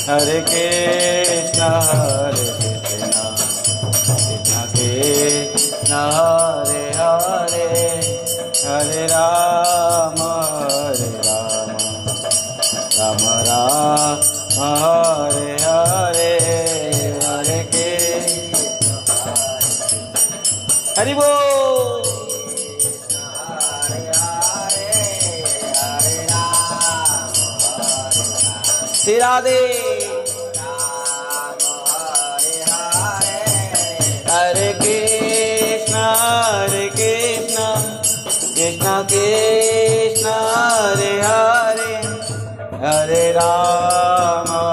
Hare Krishna, Hare Krishna, Krishna Krishna, Hare Hare, Hare Rama, Rama Rama, Hare Hare, Hare Krishna, Hare Bol. Shri Radhe. Hare Krishna, Hare Krishna, Krishna Krishna, Hare Hare, Hare Rama,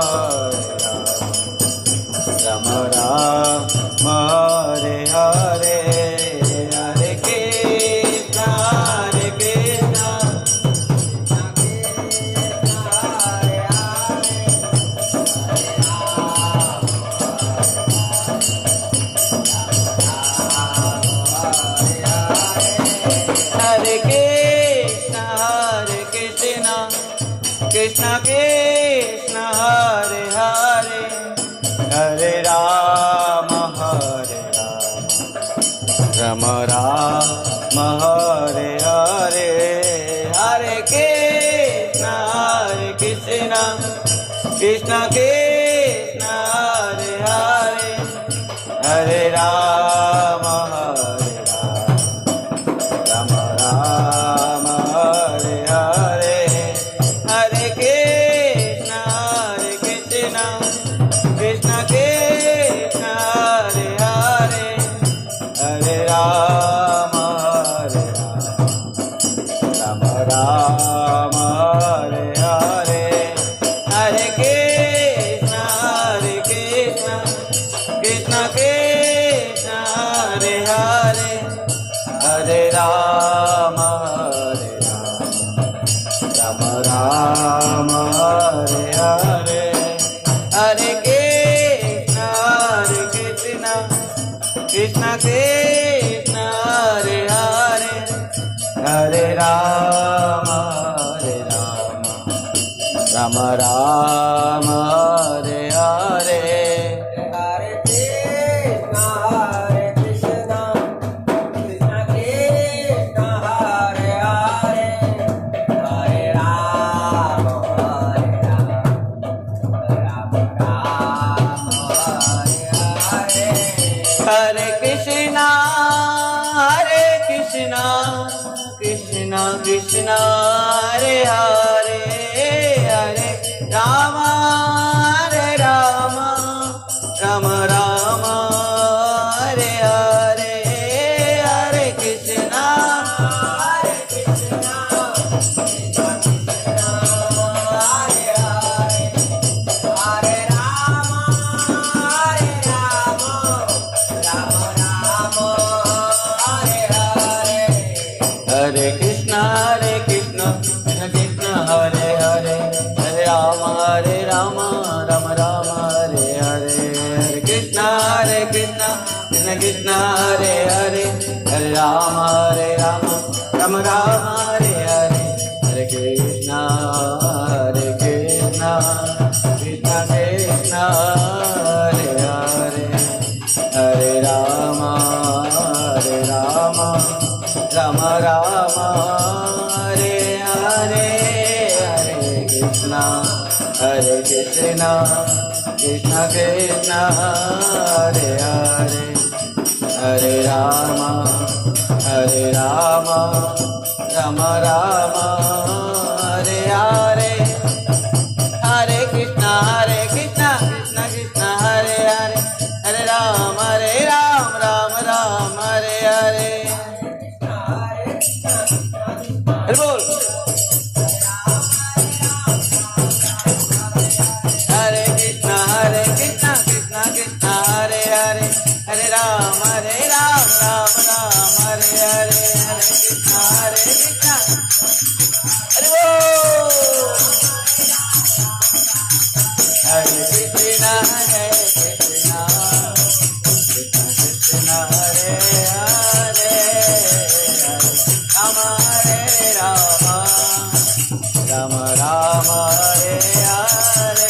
Rama Rama, Hare Hare, Hare Krishna, Hare Krishna, Hare Krishna, Hare Krishna, Krishna Krishna, Hare Hare, Hare Rama, Rama Rama, Hare Hare, Hare Krishna, Hare Krishna, Krishna Krishna, Hare Hare, Hare Rama, Rama Rama, Hare Hare, Hare Krishna, Hare Krishna, Krishna Krishna, Hare Hare, Hare Rama, Rama Rama, Hare Hare, Hare Krishna, Hare Krishna, Krishna Krishna, Hare Hare, Hare Rama, Rama Rama, Hare Hare, Hare Krishna, Hare Krishna, Krishna Krishna, Hare Hare, Hare Rama, Rama Rama, Hare Hare, Hare Krishna, Hare Krishna, Krishna Krishna, Hare Hare, Hare Rama, Rama Rama, Hare Hare, Hare Krishna, Hare Krishna, Krishna Krishna, Hare Hare, Hare Rama, Hare Rama, Rama Rama, Hare Hare, Hare Krishna, Hare Krishna, Krishna Krishna, Hare Hare, Hare Rama, Hare Rama, Rama Rama, Hare Hare, Hare Krishna, Hare Krishna, Krishna Krishna, Hare Hare, Hare Rama, Hare Rama, Rama Rama, Hare Hare, Hare Krishna, Hare Krishna, Krishna Krishna, Hare Hare, Hare Rama, Hare Rama, Rama Rama, Hare Hare, Hare Krishna, Hare Krishna, Krishna Krishna, Hare Hare, Hare Rama, Hare Rama, Rama Rama, Hare Hare, Hare Krishna, Hare Krishna, Krishna Krishna, Hare Hare, Hare Rama, Hare Rama, Rama Rama, Hare Hare, Hare Krishna, Hare Krishna, Krishna Krishna, Hare Hare, Hare Rama, Rama Rama, Hare Hare, Hare Bol. Hare Krishna, Krishna Krishna, Hare Hare, Hare Rama, Rama Rama, Hare Hare, Hare Krishna, Hare Bol. Hare Krishna, Krishna Krishna, Hare Hare, Rama, Rama Rama, Hare Hare,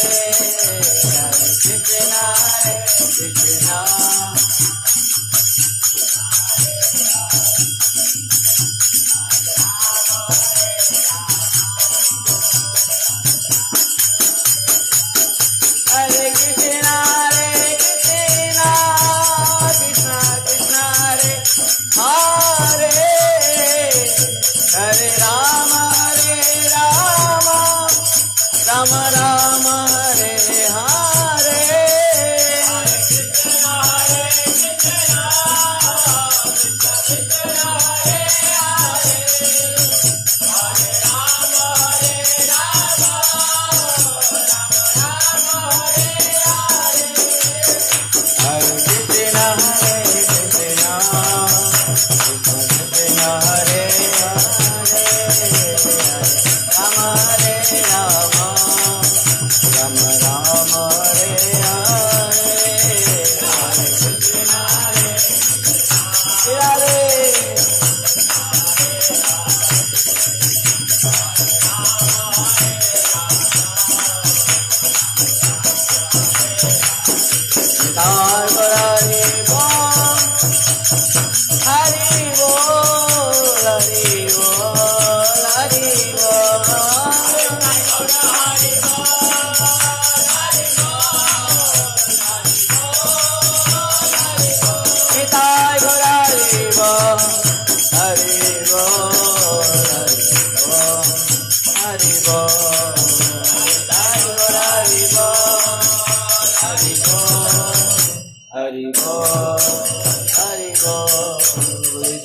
Ram Ram Hare Hare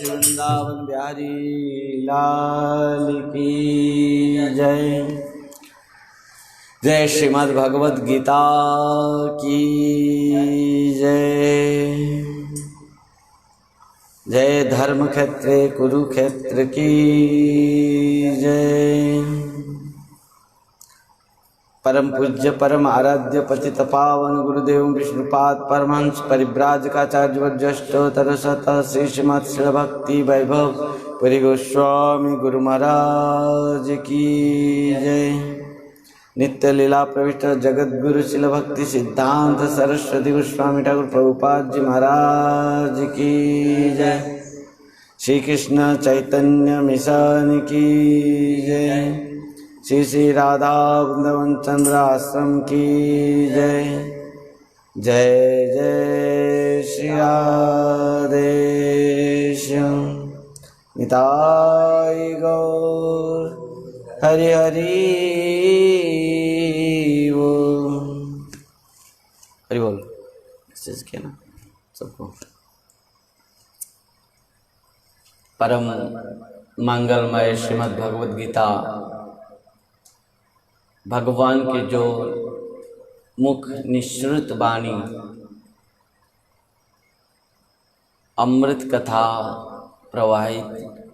Vrindavan Bihari लाल की जय। जय श्रीमद् भगवद गीता की जय। जय धर्म क्षेत्रे कुरुक्षेत्र की जय। परम पूज्य परम आराध्य पतित पावन गुरुदेव विष्णुपाद परमहंस परिव्राजकाचार्य वज्रेष्ठोत्तर शत श्री श्रीमद् श्री भक्ति वैभव पुरी गोस्वामी गुरु महाराज की जय। नित्य लीला प्रविष्ट जगत गुरु शिल भक्ति सिद्धांत सरस्वती गोस्वामी ठाकुर प्रभुपाद जी महाराज की जय। श्री कृष्ण चैतन्य मिशन की जय। श्री श्री राधा वृंदावन चंद्र आश्रम की जय। जय जय श्री राधे श्याम निताई गौर हरि हरि बोल। हरि बोल मैसेज किया ना सबको। परम मंगलमय श्रीमद् भगवद गीता भगवान के जो मुख निश्रुत वाणी अमृत कथा प्रवाहित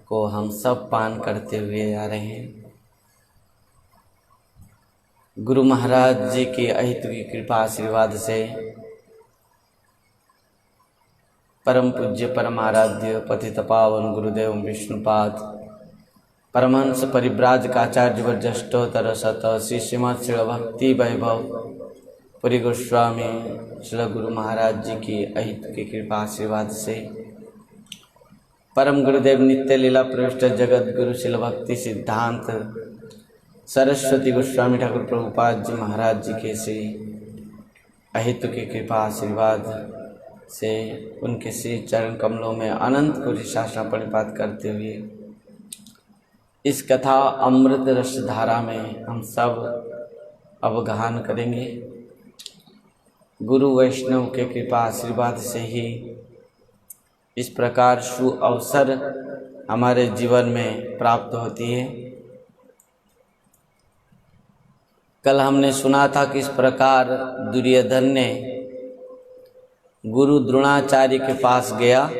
को हम सब पान करते हुए आ रहे हैं। गुरु महाराज जी के अहित की कृपा आशीर्वाद से परम पूज्य परम आराध्य पतित पावन गुरुदेव विष्णुपाद परमहंस परिव्राजकाचार्य वज्रेष्ठोत्तर शत श्री श्रीमद् श्री भक्ति वैभव पुरी गोस्वामी श्री गुरु महाराज जी की अहित की कृपा आशीर्वाद से परम गुरुदेव नित्य लीला प्रविष्ट जगत गुरु शिल भक्ति सिद्धांत सरस्वती गोस्वामी ठाकुर प्रभुपाद जी महाराज जी के श्री अहित की कृपा आशीर्वाद से उनके श्री चरण कमलों में अनंत कोटि शासना प्रणिपात करते हुए इस कथा अमृत रस धारा में हम सब अवगाहन करेंगे। गुरु वैष्णव के कृपा आशीर्वाद से ही इस प्रकार शु अवसर हमारे जीवन में प्राप्त होती है। कल हमने सुना था कि इस प्रकार दुर्योधन ने गुरु द्रोणाचार्य के पास गया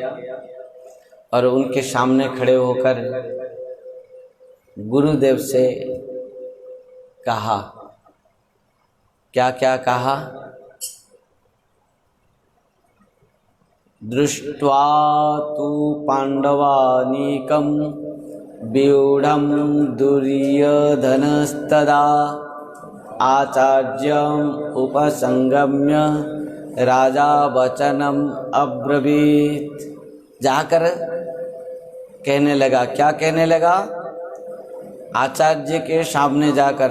और उनके सामने खड़े होकर गुरुदेव से कहा, क्या क्या कहा? दृष्ट्वा तु पांडवानीकं व्यूढ़ं दुर्योधनस्तदा आचार्यम् उपसंगम्य राजा वचनम अब्रवीत। जाकर कहने लगा, क्या कहने लगा? आचार्य के सामने जाकर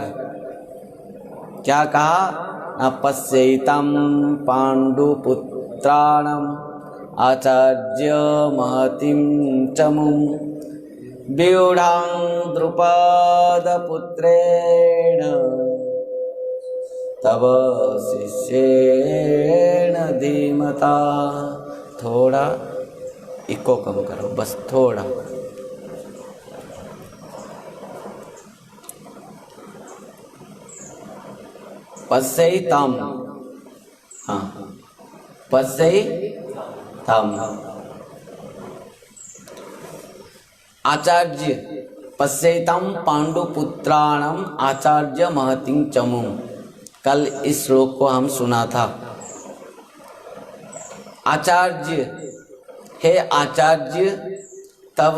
क्या कहा? अपश्यैतं पांडुपुत्राणम् आचार्य महतिं चमुं व्यूढ़ं द्रुपदपुत्रेण तव शिष्येण धीमता। थोड़ा इको कम करो, बस थोड़ा। पश्यैताम, हाँ, पश्यैताम। आचार्य पश्यैताम पांडुपुत्राणाम आचार्य महतिं चमुं। कल इस श्लोक को हम सुना था। आचार्य, हे आचार्य, तव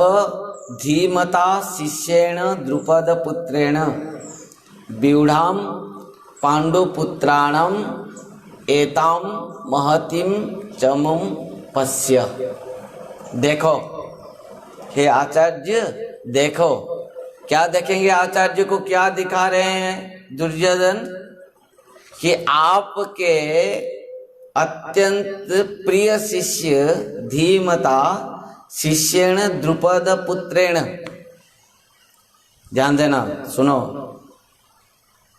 धीमता शिष्येण द्रुपद पुत्रेण व्यूढ़ाम पांडुपुत्राणाम एताम महतिम चमुं पश्य। देखो हे आचार्य, देखो। क्या देखेंगे? आचार्य को क्या दिखा रहे हैं दुर्योधन? कि आपके अत्यंत प्रिय शिष्य धीमता शिष्येण द्रुपद पुत्रेण। ध्यान देना, सुनो,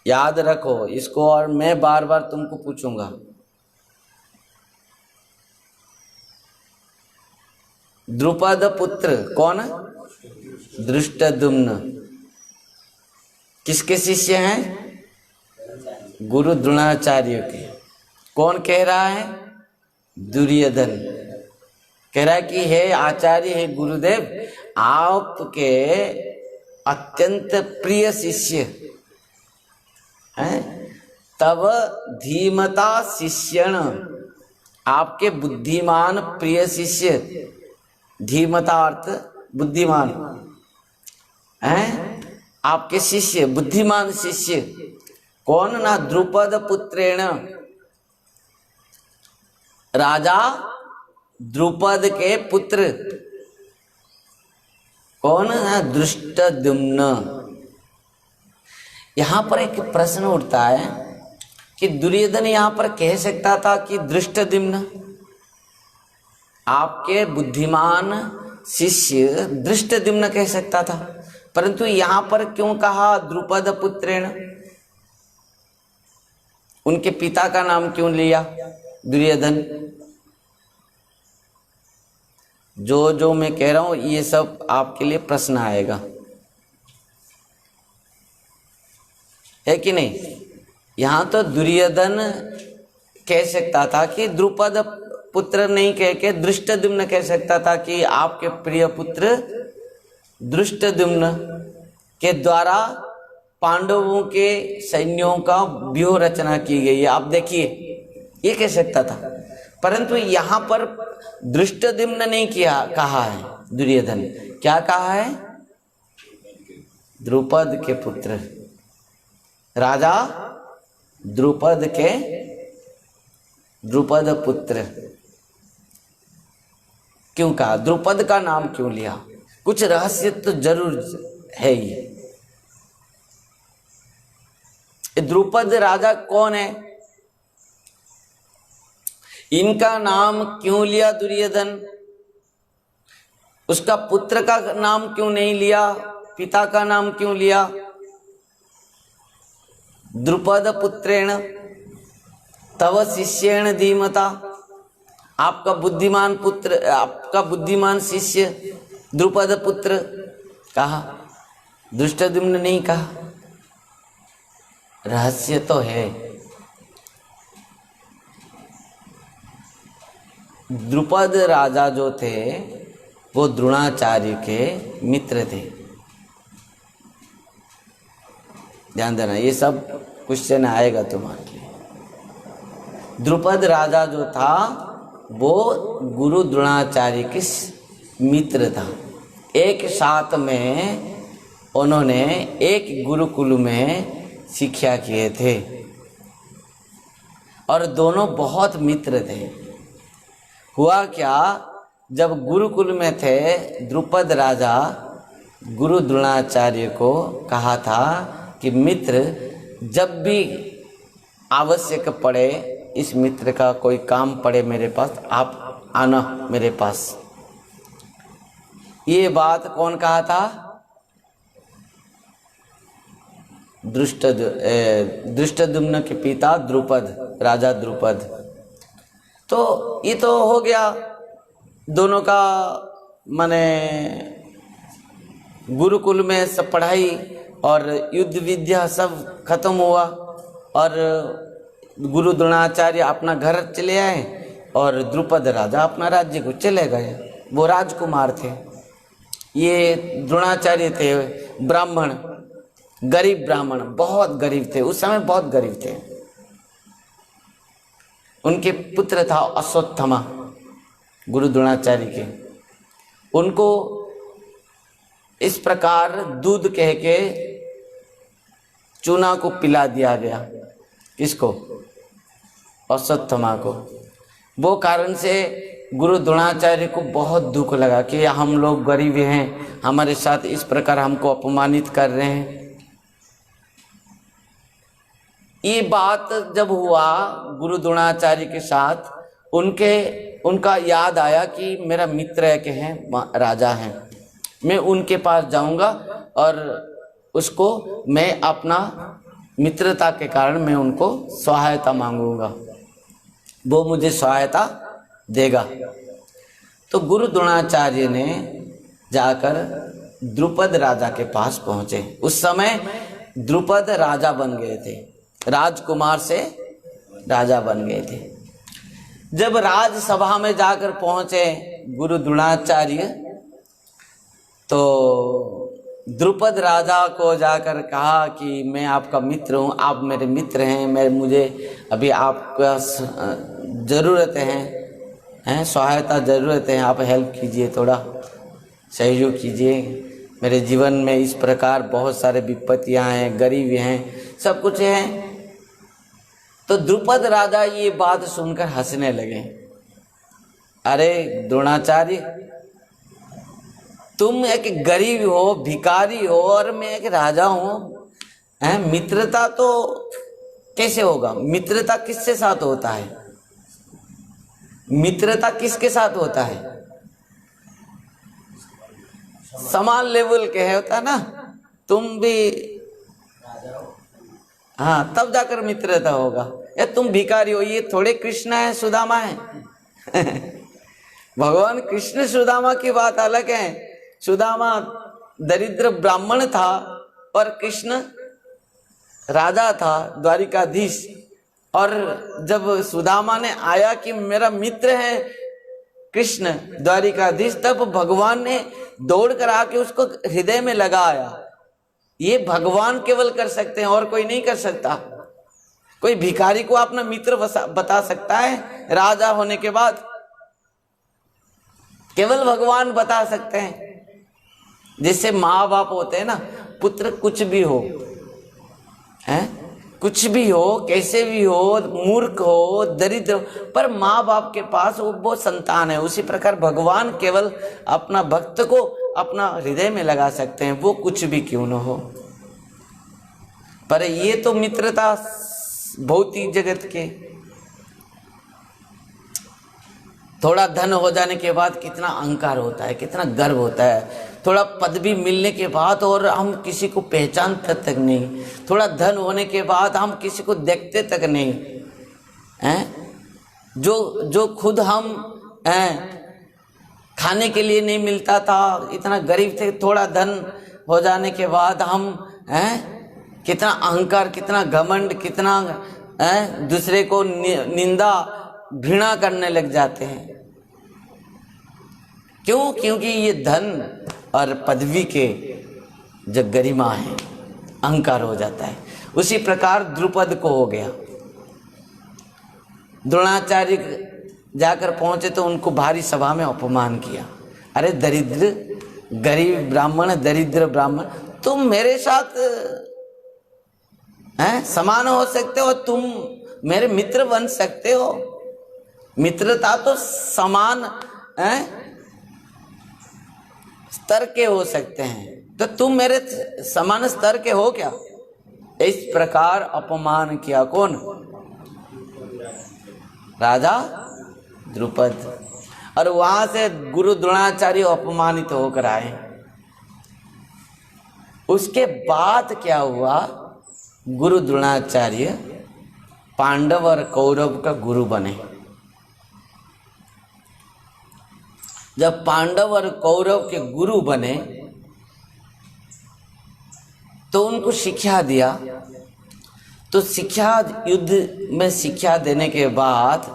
याद रखो इसको, और मैं बार बार तुमको पूछूंगा। द्रुपद पुत्र कौन? धृष्टद्युम्न। किसके शिष्य हैं? गुरु द्रोणाचार्य के। कौन कह रहा है? दुर्योधन कह रहा है कि हे आचार्य, हे गुरुदेव, आपके अत्यंत प्रिय शिष्य हैं, तब धीमता शिष्यण, आपके बुद्धिमान प्रिय शिष्य। धीमता अर्थ बुद्धिमान हैं, आपके शिष्य, बुद्धिमान शिष्य। कौन? ना द्रुपद पुत्रेण, राजा द्रुपद के पुत्र। कौन है? धृष्टद्युम्न। यहां पर एक प्रश्न उठता है कि दुर्योधन यहां पर कह सकता था कि धृष्टद्युम्न, आपके बुद्धिमान शिष्य धृष्टद्युम्न कह सकता था, परंतु यहां पर क्यों कहा द्रुपद पुत्रेण? उनके पिता का नाम क्यों लिया दुर्योधन? जो मैं कह रहा हूं ये सब आपके लिए प्रश्न आएगा, है कि नहीं? यहां तो दुर्योधन कह सकता था कि द्रुपद पुत्र नहीं कह के धृष्टद्युम्न कह सकता था कि आपके प्रिय पुत्र धृष्टद्युम्न के द्वारा पांडवों के सैन्यों का व्यूह रचना की गई है, आप देखिए, ये कह सकता था। परंतु यहां पर धृष्टद्युम्न नहीं किया, कहा है दुर्योधन। क्या कहा है? द्रुपद के पुत्र, राजा द्रुपद के द्रुपद पुत्र। क्यों कहा? द्रुपद का नाम क्यों लिया? कुछ रहस्य तो जरूर है। ये द्रुपद राजा कौन है? इनका नाम क्यों लिया दुर्योधन? उसका पुत्र का नाम क्यों नहीं लिया? पिता का नाम क्यों लिया? द्रुपद पुत्रेण तव शिष्येण धीमता, आपका बुद्धिमान पुत्र, आपका बुद्धिमान शिष्य द्रुपद पुत्र कहा, धृष्टद्युम्न नहीं कहा। रहस्य तो है। द्रुपद राजा जो थे वो द्रोणाचार्य के मित्र थे। ध्यान देना, ये सब क्वेश्चन आएगा तुम्हारे लिए। द्रुपद राजा जो था वो गुरु द्रोणाचार्य के मित्र था। एक साथ में उन्होंने एक गुरुकुल में शिक्षा किए थे और दोनों बहुत मित्र थे। हुआ क्या, जब गुरुकुल में थे द्रुपद राजा गुरु द्रोणाचार्य को कहा था कि मित्र, जब भी आवश्यक पड़े, इस मित्र का कोई काम पड़े मेरे पास, आप आना मेरे पास। ये बात कौन कहा था? दृष्टद्युम्न के पिता द्रुपद, राजा द्रुपद। तो ये तो हो गया दोनों का, माने गुरुकुल में सब पढ़ाई और युद्ध विद्या सब खत्म हुआ और गुरु द्रोणाचार्य अपना घर चले आए और द्रुपद राजा अपना राज्य को चले गए। वो राजकुमार थे, ये द्रोणाचार्य थे ब्राह्मण, गरीब ब्राह्मण, बहुत गरीब थे, उस समय बहुत गरीब थे। उनके पुत्र था अश्वत्थामा, गुरु द्रोणाचार्य के। उनको इस प्रकार दूध कह के चूना को पिला दिया गया। किसको? अश्वत्थामा को। वो कारण से गुरु द्रोणाचार्य को बहुत दुख लगा कि हम लोग गरीब हैं, हमारे साथ इस प्रकार हमको अपमानित कर रहे हैं। ये बात जब हुआ गुरु द्रोणाचार्य के साथ, उनका याद आया कि मेरा मित्र है के हैं राजा हैं, मैं उनके पास जाऊंगा और उसको मैं अपना मित्रता के कारण मैं उनको सहायता मांगूंगा, वो मुझे सहायता देगा। तो गुरु द्रोणाचार्य ने जाकर द्रुपद राजा के पास पहुंचे। उस समय द्रुपद राजा बन गए थे, राजकुमार से राजा बन गए थे। जब राजसभा में जाकर पहुंचे गुरु द्रोणाचार्य, तो द्रुपद राजा को जाकर कहा कि मैं आपका मित्र हूँ, आप मेरे मित्र हैं, मुझे अभी आपका ज़रूरत है, सहायता ज़रूरत है, आप हेल्प कीजिए, थोड़ा सहयोग कीजिए। मेरे जीवन में इस प्रकार बहुत सारे विपत्तियाँ हैं, गरीबी हैं, सब कुछ है। तो द्रुपद राजा ये बात सुनकर हंसने लगे। अरे द्रोणाचार्य, तुम एक गरीब हो, भिखारी हो और मैं एक राजा हूँ, मित्रता तो कैसे होगा? मित्रता किसके साथ होता है? मित्रता किसके साथ होता है? समान लेवल के है, होता ना। तुम भी हाँ, तब जाकर मित्रता होगा। या तुम भिखारी हो, ये थोड़े कृष्ण है सुदामा है। भगवान कृष्ण सुदामा की बात अलग है। सुदामा दरिद्र ब्राह्मण था और कृष्ण राजा था, द्वारिकाधीश। और जब सुदामा ने आया कि मेरा मित्र है कृष्ण द्वारिकाधीश, तब भगवान ने दौड़ कर आके उसको हृदय में लगाया। ये भगवान केवल कर सकते हैं और कोई नहीं कर सकता। कोई भिखारी को अपना मित्र बता सकता है? राजा होने के बाद केवल भगवान बता सकते हैं। जैसे माँ बाप होते हैं ना, पुत्र कुछ भी हो, कुछ भी हो, कैसे भी हो, मूर्ख हो, दरिद्र हो, पर माँ बाप के पास वो संतान है। उसी प्रकार भगवान केवल अपना भक्त को अपना हृदय में लगा सकते हैं, वो कुछ भी क्यों न हो। पर ये तो मित्रता भौतिक जगत के। थोड़ा धन हो जाने के बाद कितना अहंकार होता है, कितना गर्व होता है। थोड़ा पदवी मिलने के बाद और हम किसी को पहचानते तक नहीं, थोड़ा धन होने के बाद हम किसी को देखते तक नहीं हैं। जो खुद हम खाने के लिए नहीं मिलता था, इतना गरीब थे, थोड़ा धन हो जाने के बाद हम कितना अहंकार, कितना घमंड, कितना दूसरे को निंदा घृणा करने लग जाते हैं। क्यों? क्योंकि ये धन और पदवी के जो गरिमा है, अहंकार हो जाता है। उसी प्रकार द्रुपद को हो गया। द्रोणाचार्य जाकर पहुंचे तो उनको भारी सभा में अपमान किया। अरे दरिद्र, गरीब ब्राह्मण, दरिद्र ब्राह्मण, तुम मेरे साथ समान हो सकते हो, तुम मेरे मित्र बन सकते हो। मित्रता तो समान स्तर के हो सकते हैं, तो तुम मेरे समान स्तर के हो क्या? इस प्रकार अपमान किया। कौन? राजा द्रुपद। और वहां से गुरु द्रोणाचार्य अपमानित होकर आए। उसके बाद क्या हुआ? गुरु द्रोणाचार्य पांडव और कौरव का गुरु बने। जब पांडव और कौरव के गुरु बने तो उनको शिक्षा दिया। तो शिक्षा, युद्ध में शिक्षा देने के बाद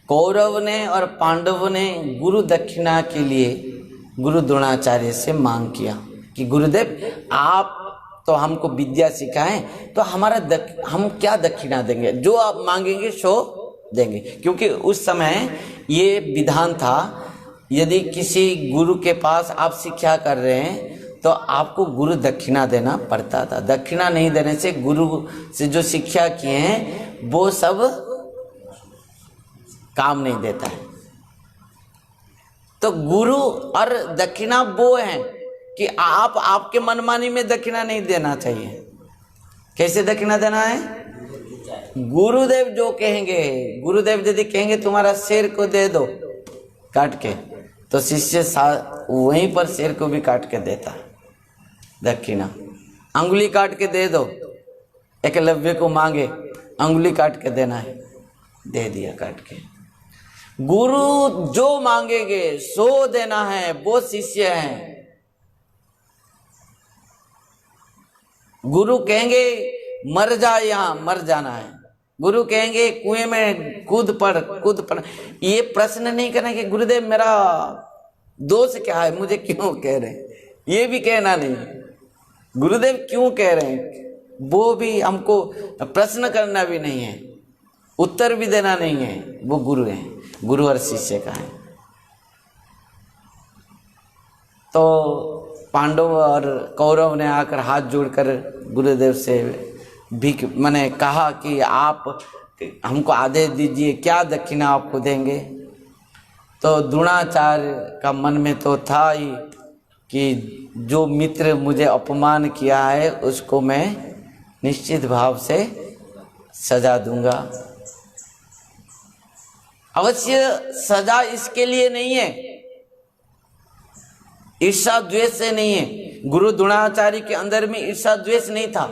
कौरव ने और पांडवों ने गुरु दक्षिणा के लिए गुरु द्रोणाचार्य से मांग किया कि गुरुदेव आप तो हमको विद्या सिखाएं, तो हम क्या दक्षिणा देंगे, जो आप मांगेंगे सो देंगे। क्योंकि उस समय ये विधान था, यदि किसी गुरु के पास आप शिक्षा कर रहे हैं तो आपको गुरु दक्षिणा देना पड़ता था। दक्षिणा नहीं देने से गुरु से जो शिक्षा किए हैं वो सब काम नहीं देता है। तो गुरु और दक्षिणा वो है कि आपके मनमानी में दक्षिणा नहीं देना चाहिए। कैसे दक्षिणा देना है? गुरुदेव जो कहेंगे, गुरुदेव यदि कहेंगे तुम्हारा शेर को दे दो काट के, तो शिष्य वहीं पर शेर को भी काट के देता है दक्षिणा। अंगुली काट के दे दो, एकलव्य को मांगे अंगुली काट के देना है, दे दिया काट के। गुरु जो मांगेंगे सो देना है, वो शिष्य हैं। गुरु कहेंगे मर जा, यहाँ मर जाना है। गुरु कहेंगे कुएं में कूद पड़। ये प्रश्न नहीं करना कि गुरुदेव मेरा दोष क्या है, मुझे क्यों कह रहे हैं, ये भी कहना नहीं। गुरुदेव क्यों कह रहे हैं वो भी हमको प्रश्न करना भी नहीं है, उत्तर भी देना नहीं है। वो गुरु हैं, गुरु और शिष्य का है। तो पांडव और कौरव ने आकर हाथ जोड़कर गुरुदेव से भीख मैंने कहा कि आप हमको आदेश दीजिए, क्या दक्षिणा आपको देंगे। तो द्रोणाचार्य का मन में तो था ही कि जो मित्र मुझे अपमान किया है उसको मैं निश्चित भाव से सजा दूंगा। अवश्य सजा इसके लिए नहीं है, ईर्षा द्वेष से नहीं है। गुरु द्रोणाचार्य के अंदर में ईर्षा द्वेष नहीं था,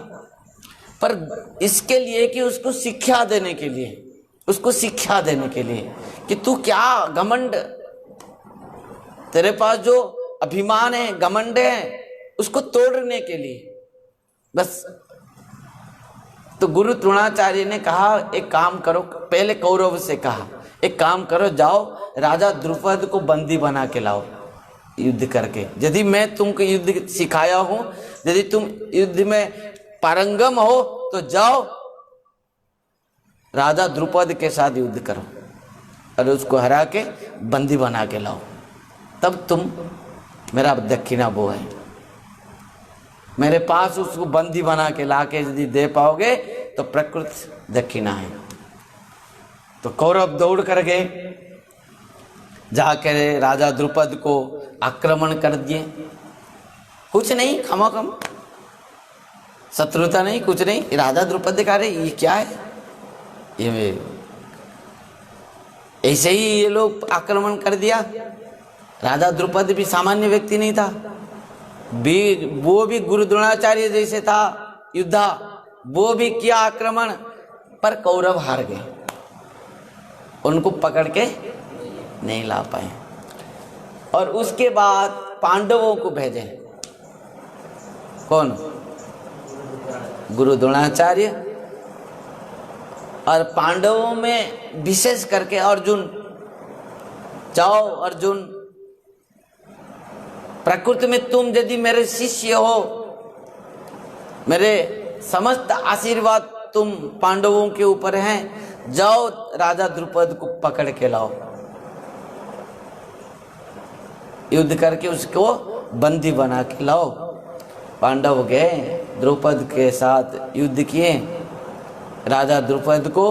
पर इसके लिए कि उसको शिक्षा देने के लिए, उसको शिक्षा देने के लिए कि तू क्या घमंड, तेरे पास जो अभिमान है, घमंड है, उसको तोड़ने के लिए बस। तो गुरु द्रोणाचार्य ने कहा एक काम करो, पहले कौरव से कहा एक काम करो, जाओ राजा द्रुपद को बंदी बना के लाओ युद्ध करके। यदि मैं तुमको युद्ध सिखाया हूं, यदि तुम युद्ध में पारंगम हो तो जाओ राजा द्रुपद के साथ युद्ध करो और उसको हरा के बंदी बना के लाओ, तब तुम मेरा दक्षिणा वो है। मेरे पास उसको बंदी बना के ला के यदि दे पाओगे तो प्रकृत दक्षिणा है। तो कौरव दौड़ कर गए, जाकर राजा द्रुपद को आक्रमण कर दिए। कुछ नहीं, खमाखम शत्रुता नहीं, कुछ नहीं। राजा द्रुपद कह रहे ये क्या है, ये ऐसे ही ये लोग आक्रमण कर दिया। राजा द्रुपद भी सामान्य व्यक्ति नहीं था, वो भी गुरु द्रोणाचार्य जैसे था युद्धा, वो भी किया आक्रमण, पर कौरव हार गए, उनको पकड़ के नहीं ला पाए। और उसके बाद पांडवों को भेजे, कौन? गुरु द्रोणाचार्य। और पांडवों में विशेष करके अर्जुन, जाओ अर्जुन, प्रकृति में तुम यदि मेरे शिष्य हो, मेरे समस्त आशीर्वाद तुम पांडवों के ऊपर हैं, जाओ राजा द्रुपद को पकड़ के लाओ, युद्ध करके उसको बंदी बना के लाओ। पांडव गए, द्रुपद के साथ युद्ध किए, राजा द्रुपद को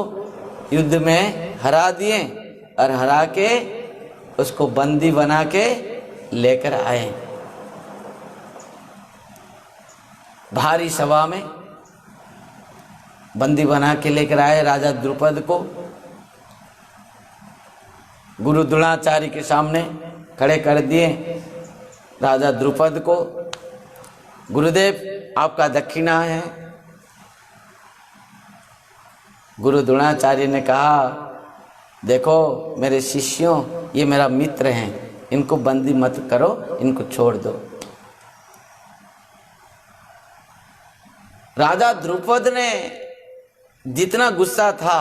युद्ध में हरा दिए और हरा के उसको बंदी बना के लेकर आए। भारी सभा में बंदी बना के लेकर आए राजा द्रुपद को, गुरु द्रोणाचार्य के सामने खड़े कर दिए राजा द्रुपद को। गुरुदेव आपका दक्षिणा है, गुरु द्रोणाचार्य ने कहा, देखो मेरे शिष्यों, ये मेरा मित्र हैं, इनको बंदी मत करो, इनको छोड़ दो। राजा द्रुपद ने जितना गुस्सा था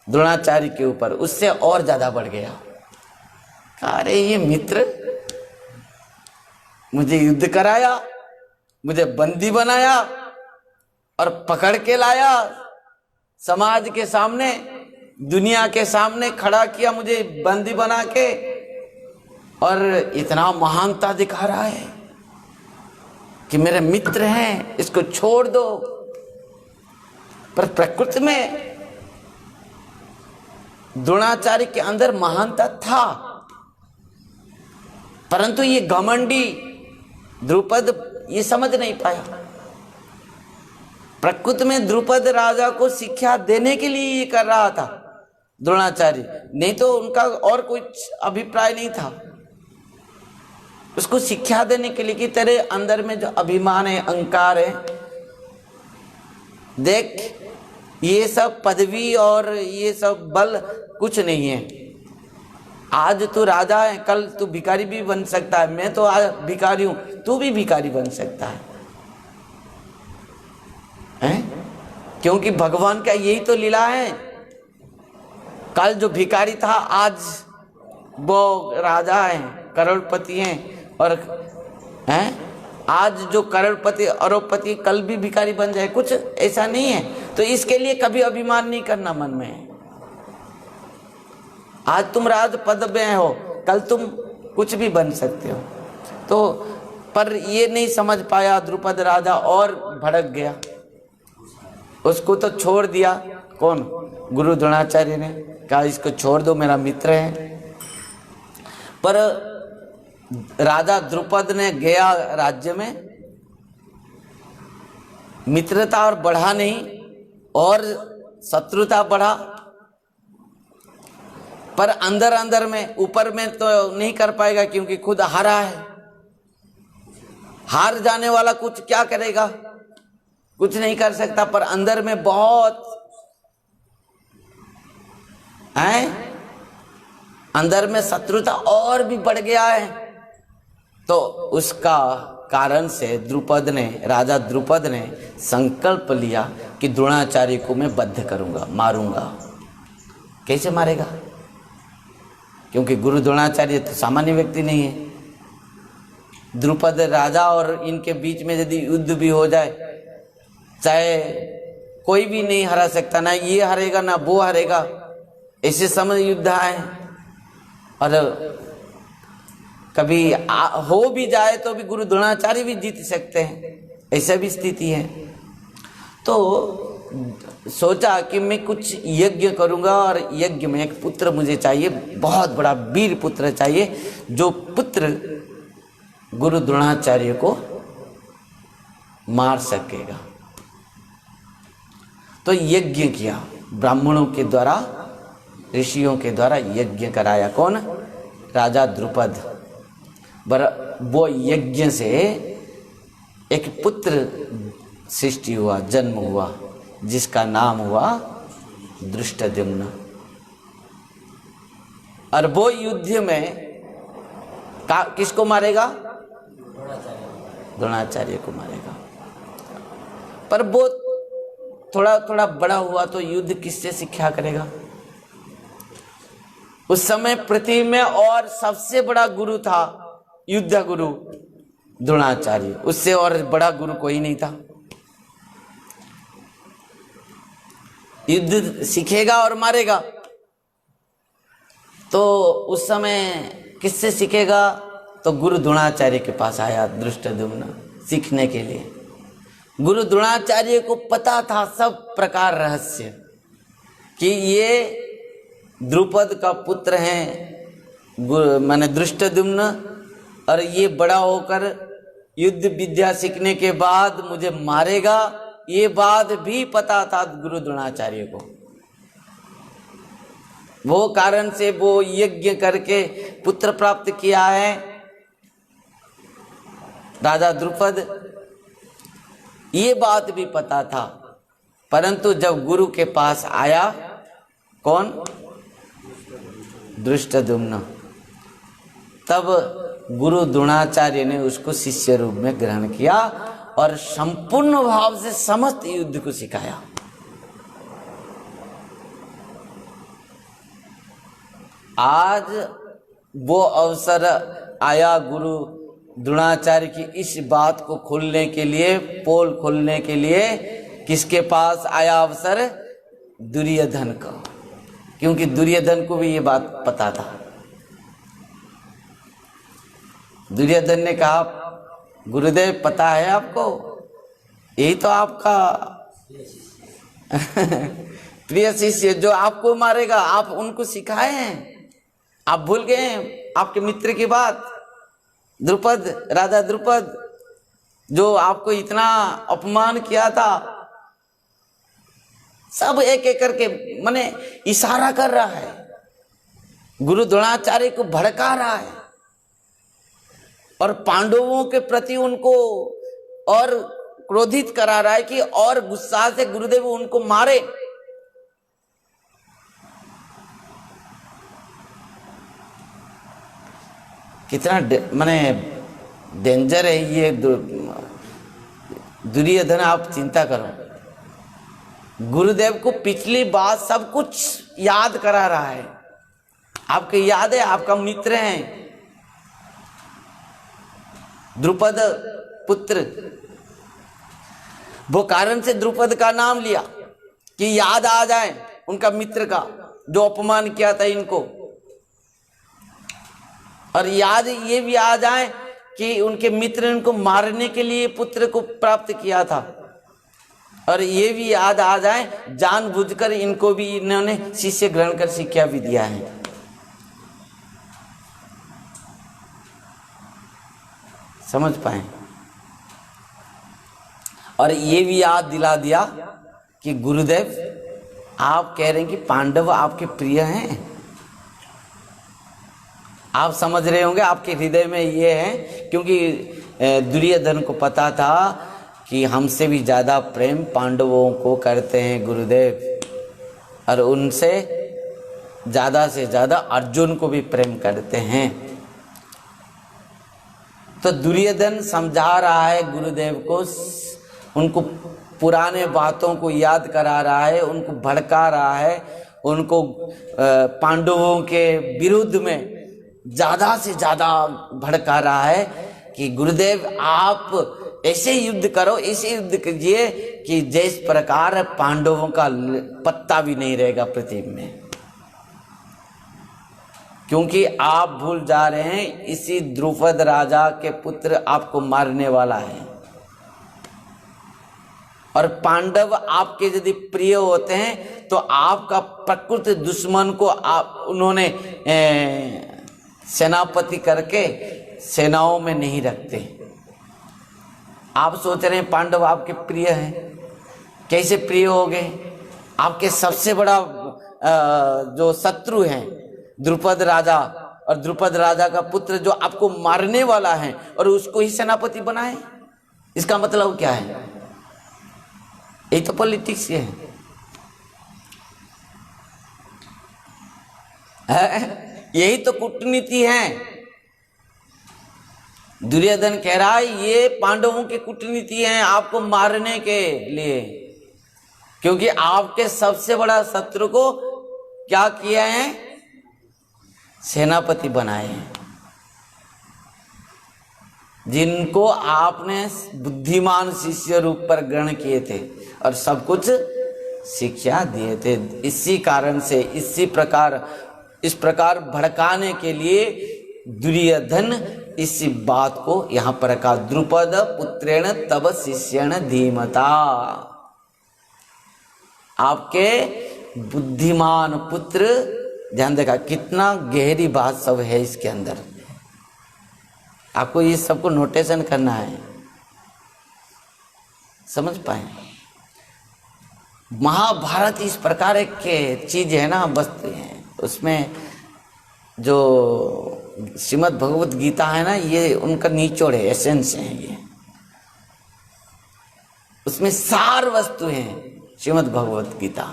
द्रोणाचार्य के ऊपर, उससे और ज्यादा बढ़ गया। अरे ये मित्र मुझे युद्ध कराया, मुझे बंदी बनाया और पकड़ के लाया, समाज के सामने, दुनिया के सामने खड़ा किया मुझे बंदी बना के, और इतना महानता दिखा रहा है कि मेरे मित्र हैं, इसको छोड़ दो। पर प्रकृति में द्रोणाचार्य के अंदर महानता था, परंतु ये घमंडी द्रुपद ये समझ नहीं पाया। प्रकृति में द्रुपद राजा को शिक्षा देने के लिए ये कर रहा था द्रोणाचार्य, नहीं तो उनका और कुछ अभिप्राय नहीं था। उसको शिक्षा देने के लिए कि तेरे अंदर में जो अभिमान है, अहंकार है, देख ये सब पदवी और ये सब बल कुछ नहीं है। आज तू राजा है, कल तू भिखारी भी बन सकता है। मैं तो आज भिखारी हूं, तू भी भिखारी बन सकता है, हैं? क्योंकि भगवान का यही तो लीला है। कल जो भिखारी था आज वो राजा है, करोड़पति हैं, और हैं आज जो करोड़पति अरबपति कल भी भिखारी बन जाए, कुछ ऐसा नहीं है। तो इसके लिए कभी अभिमान नहीं करना मन में। आज तुम राज पद में हो, कल तुम कुछ भी बन सकते हो। तो पर ये नहीं समझ पाया द्रुपद राजा और भड़क गया। उसको तो छोड़ दिया, कौन? गुरु द्रोणाचार्य ने कहा इसको छोड़ दो, मेरा मित्र है। पर राजा द्रुपद ने गया राज्य में, मित्रता और बढ़ा नहीं और शत्रुता बढ़ा। पर अंदर अंदर में, ऊपर में तो नहीं कर पाएगा क्योंकि खुद हारा है। हार जाने वाला कुछ क्या करेगा, कुछ नहीं कर सकता। पर अंदर में बहुत है, अंदर में शत्रुता और भी बढ़ गया है। तो उसका कारण से द्रुपद ने, राजा द्रुपद ने संकल्प लिया कि द्रोणाचार्य को मैं बद्ध करूंगा, मारूंगा। कैसे मारेगा? क्योंकि गुरु द्रोणाचार्य तो सामान्य व्यक्ति नहीं है। द्रुपद राजा और इनके बीच में यदि युद्ध भी हो जाए, चाहे कोई भी नहीं हरा सकता, ना ये हारेगा ना वो हारेगा, ऐसे समय युद्ध आए। और कभी हो भी जाए तो भी गुरु द्रोणाचार्य भी जीत सकते हैं, ऐसा भी स्थिति है। तो सोचा कि मैं कुछ यज्ञ करूंगा, और यज्ञ में एक पुत्र मुझे चाहिए, बहुत बड़ा वीर पुत्र चाहिए, जो पुत्र गुरु द्रोणाचार्य को मार सकेगा। तो यज्ञ किया, ब्राह्मणों के द्वारा, ऋषियों के द्वारा यज्ञ कराया। कौन? राजा द्रुपद। वो यज्ञ से एक पुत्र सृष्टि हुआ, जन्म हुआ, जिसका नाम हुआ दृष्टद्युम्न। और वो युद्ध में किसको मारेगा? द्रोणाचार्य को मारेगा। पर वो थोड़ा थोड़ा बड़ा हुआ तो युद्ध किससे शिक्षा करेगा? उस समय पृथ्वी में और सबसे बड़ा गुरु था, युद्ध गुरु द्रोणाचार्य, उससे और बड़ा गुरु कोई नहीं था। युद्ध सीखेगा और मारेगा, तो उस समय किससे सीखेगा? तो गुरु द्रोणाचार्य के पास आया दृष्टद्युम्न सीखने के लिए। गुरु द्रोणाचार्य को पता था सब प्रकार रहस्य, कि ये द्रुपद का पुत्र हैं माने दृष्टद्युम्न, और ये बड़ा होकर युद्ध विद्या सीखने के बाद मुझे मारेगा। ये बात भी पता था गुरु द्रोणाचार्य को। वो कारण से वो यज्ञ करके पुत्र प्राप्त किया है राजा द्रुपद। ये बात भी पता था परंतु जब गुरु के पास आया कौन, धृष्टद्युम्न, तब गुरु द्रोणाचार्य ने उसको शिष्य रूप में ग्रहण किया और संपूर्ण भाव से समस्त युद्ध को सिखाया। आज वो अवसर आया गुरु द्रोणाचार्य की इस बात को खोलने के लिए, पोल खोलने के लिए। किसके पास आया अवसर? दुर्योधन का, क्योंकि दुर्योधन को भी ये बात पता था। दुर्योधन ने कहा, गुरुदेव पता है आपको, यही तो आपका प्रिय शिष्य जो आपको मारेगा, आप उनको सिखाए हैं, आप भूल गए हैं आपके मित्र की बात। द्रुपद, राजा द्रुपद जो आपको इतना अपमान किया था। सब एक एक करके माने इशारा कर रहा है, गुरु द्रोणाचार्य को भड़का रहा है और पांडवों के प्रति उनको और क्रोधित करा रहा है कि और गुस्सा से गुरुदेव उनको मारे। कितना माने डेंजर है ये दुर्योधन। आप चिंता करो, गुरुदेव को पिछली बात सब कुछ याद करा रहा है। आपको याद है, आपका मित्र है द्रुपद पुत्र, वो कारण से द्रुपद का नाम लिया कि याद आ जाए उनका मित्र का जो अपमान किया था इनको, और याद ये भी आ जाए कि उनके मित्र ने उनको मारने के लिए पुत्र को प्राप्त किया था, और ये भी याद आ जाए जानबूझकर इनको भी इन्होंने शिष्य ग्रहण कर शिक्षा भी दिया है। समझ पाए? और ये भी याद दिला दिया कि गुरुदेव आप कह रहे हैं कि पांडव आपके प्रिय हैं। आप समझ रहे होंगे आपके हृदय में ये है, क्योंकि दुर्योधन को पता था कि हमसे भी ज्यादा प्रेम पांडवों को करते हैं गुरुदेव, और उनसे ज्यादा से ज्यादा अर्जुन को भी प्रेम करते हैं। तो दुर्योधन समझा रहा है गुरुदेव को, उनको पुराने बातों को याद करा रहा है, उनको भड़का रहा है, उनको पांडवों के विरुद्ध में ज्यादा से ज्यादा भड़का रहा है कि गुरुदेव आप ऐसे युद्ध करो, ऐसे युद्ध कीजिए कि जिस प्रकार पांडवों का पत्ता भी नहीं रहेगा पृथ्वी में। क्योंकि आप भूल जा रहे हैं, इसी द्रुपद राजा के पुत्र आपको मारने वाला है, और पांडव आपके यदि प्रिय होते हैं तो आपका प्रकृत दुश्मन को आप उन्होंने सेनापति करके सेनाओं में नहीं रखते। आप सोच रहे हैं पांडव आपके प्रिय हैं, कैसे प्रिय हो गए? आपके सबसे बड़ा जो शत्रु हैं द्रुपद राजा, और द्रुपद राजा का पुत्र जो आपको मारने वाला है, और उसको ही सेनापति बनाए। इसका मतलब क्या है? यही तो पॉलिटिक्स है। यही तो कूटनीति है। दुर्योधन कह रहा है ये पांडवों की कूटनीति है आपको मारने के लिए, क्योंकि आपके सबसे बड़ा शत्रु को क्या किया है? सेनापति बनाए हैं, जिनको आपने बुद्धिमान शिष्य रूप पर ग्रहण किए थे और सब कुछ शिक्षा दिए थे। इसी कारण से इस प्रकार भड़काने के लिए दुर्योधन इस बात को यहां पर कहा, द्रुपद पुत्रेण तब शिष्यण धीमता। आपके बुद्धिमान पुत्र, ध्यान देखा कितना गहरी बात सब है इसके अंदर। आपको ये सबको नोटेशन करना है, समझ पाए? महाभारत इस प्रकार के चीज है ना, वस्तु है। उसमें जो श्रीमद् भगवत गीता है ना, ये उनका निचोड़ है, एसेंस है ये। उसमें सार वस्तु है, श्रीमद् भगवत गीता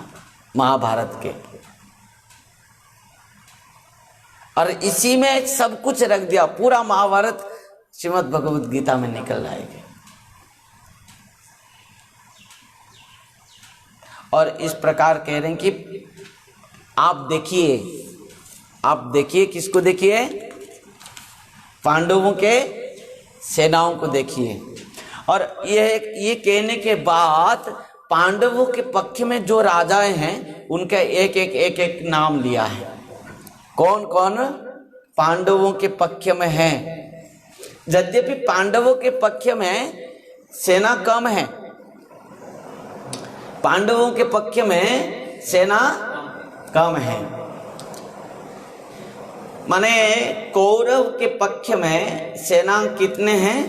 महाभारत के, और इसी में सब कुछ रख दिया। पूरा महाभारत श्रीमद् भगवत गीता में निकल आएगी। और इस प्रकार कह रहे हैं कि आप देखिए किसको देखिए? पांडवों के सेनाओं को देखिए। और ये कहने के बाद पांडवों के पक्ष में जो राजाएं हैं उनका एक नाम लिया है। कौन कौन पांडवों के पक्ष में है? यद्यपि पांडवों के पक्ष में सेना कम है, पांडवों के पक्ष में सेना कम है, माने कौरव के पक्ष में सेना कितने हैं?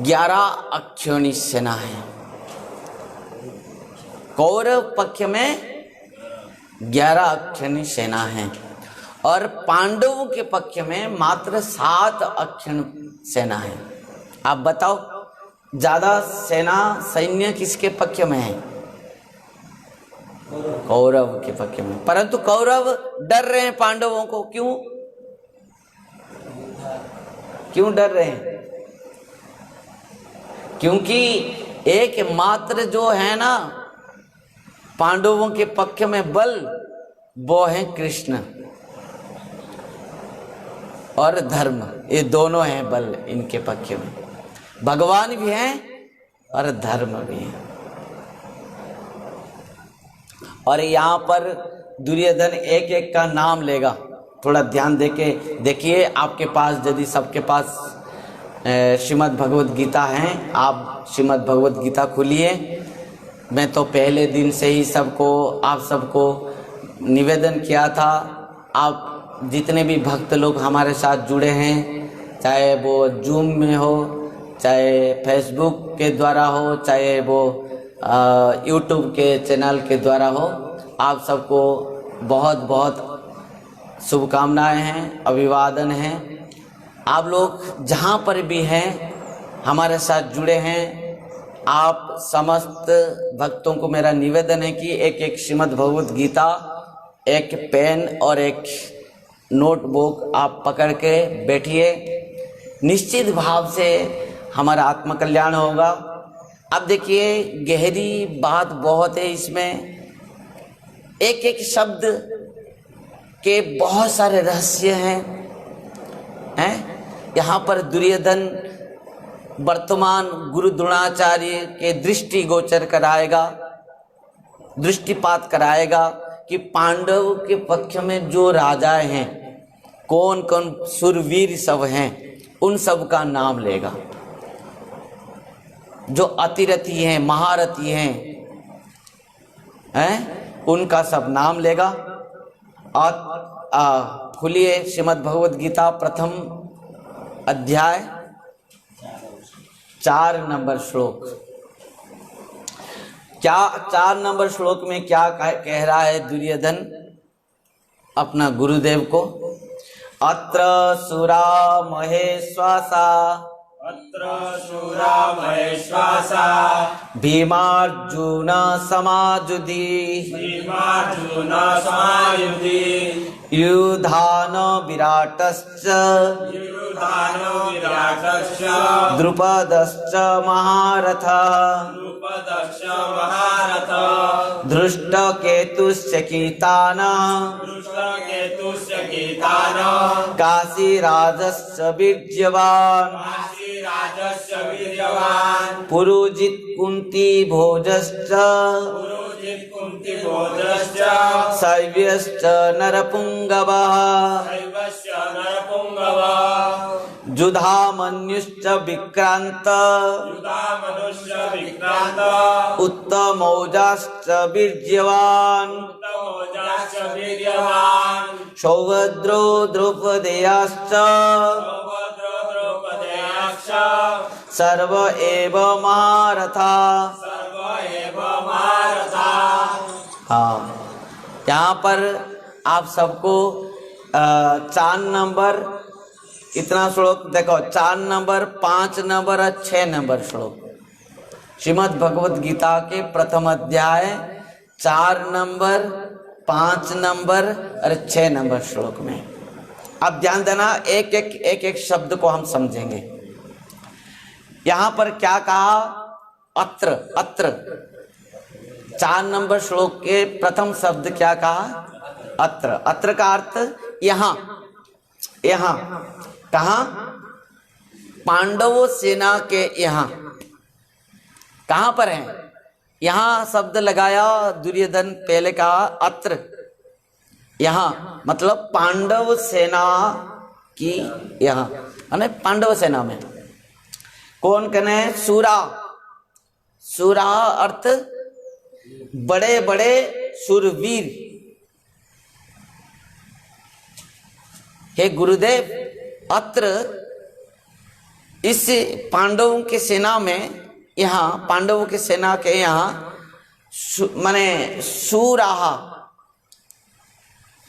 11 अक्षौणी सेना है। कौरव पक्ष में 11 अक्षौणी सेना है और पांडवों के पक्ष में मात्र 7 अक्षौणी सेना है। आप बताओ ज्यादा सेना सैन्य किसके पक्ष में है? कौरव के पक्ष में। परंतु कौरव डर रहे हैं पांडवों को। क्यों डर रहे हैं? क्योंकि एकमात्र जो है ना पांडवों के पक्ष में बल, वो है कृष्ण और धर्म। ये दोनों हैं बल इनके पक्ष में। भगवान भी हैं और धर्म भी है। और यहाँ पर दुर्योधन एक का नाम लेगा। थोड़ा ध्यान देके देखिए। आपके पास यदि सबके पास श्रीमद् भगवत गीता है, आप श्रीमद् भगवत गीता खोलिए। मैं तो पहले दिन से ही आप सबको निवेदन किया था। आप जितने भी भक्त लोग हमारे साथ जुड़े हैं, चाहे वो जूम में हो, चाहे फेसबुक के द्वारा हो, चाहे वो यूट्यूब के चैनल के द्वारा हो, आप सबको बहुत बहुत शुभकामनाएं हैं, अभिवादन हैं। आप लोग जहाँ पर भी हैं हमारे साथ जुड़े हैं, आप समस्त भक्तों को मेरा निवेदन है कि एक श्रीमद् भगवत गीता, एक पेन और एक नोटबुक आप पकड़ के बैठिए। निश्चित भाव से हमारा आत्मकल्याण होगा। अब देखिए गहरी बात बहुत है इसमें। एक शब्द के बहुत सारे रहस्य हैं। यहाँ पर दुर्योधन वर्तमान गुरु द्रोणाचार्य के दृष्टिगोचर कराएगा, दृष्टिपात कराएगा कि पांडव के पक्ष में जो राजाएं हैं, कौन कौन सुरवीर सब हैं, उन सब का नाम लेगा। जो अतिरथी हैं, महारथी हैं, उनका सब नाम लेगा। और खुलिए श्रीमद् भगवत गीता प्रथम अध्याय 4 नंबर श्लोक। क्या 4 नंबर श्लोक में क्या कह रहा है दुर्योधन अपना गुरुदेव को? अत्र सुरा महेश्वासा, अत्र शूरा महेश्वासा, भीमार्जुन समायुधि, भीमार्जुन समायुधि, युधान विराटश्च, युधान विराटश्च, द्रुपदश्च महारथ, द्रुपदश्च महारथ, धृष्टकेतुश्च कीतान, धृष्टकेतुश्च कीतान, काशीराजश्च वीर्यवान्, काशीराजश्च वीर्यवान्, पुरुजित् कुन्ती भोजश्च, पुरोजित् कुन्तिभोजश्च, शैव्यश्च नरपुङ्गवः, शैवश्च नरपुङ्गवः, युधामन्युश्च विक्रान्त, युधामनुश्च विक्रान्त, उत्तमौजाश्च वीर्यवान्, उत्तमौजाश्च वीर्यवान्, सौभद्रो द्रौपदेयाश्च, सौभद्रो द्रौपदेयाश्च, सर्व एव महारथा। सर्व एव महारथा। हाँ, यहाँ पर आप सबको 4 नंबर इतना श्लोक देखो, 4 नंबर, 5 नंबर और 6 नंबर श्लोक। श्रीमद् भगवद गीता के प्रथम अध्याय 4 नंबर, 5 नंबर और 6 नंबर श्लोक में। अब ध्यान देना, एक एक शब्द को हम समझेंगे। यहां पर क्या कहा? अत्र, अत्र 4 नंबर श्लोक के प्रथम शब्द क्या कहा? अत्र। अत्र का अर्थ यहां, यहां कहा? पांडवों सेना के यहां। कहां पर है? यहां शब्द लगाया दुर्योधन, पहले कहा अत्र, यहां मतलब पांडव सेना की यहां, यानी पांडव सेना में कौन कने? सूरा। सूरा अर्थ बड़े बड़े शूरवीर। हे गुरुदेव, अत्र इस पांडवों की सेना में, यहाँ पांडवों की सेना के यहाँ माने सूराहा,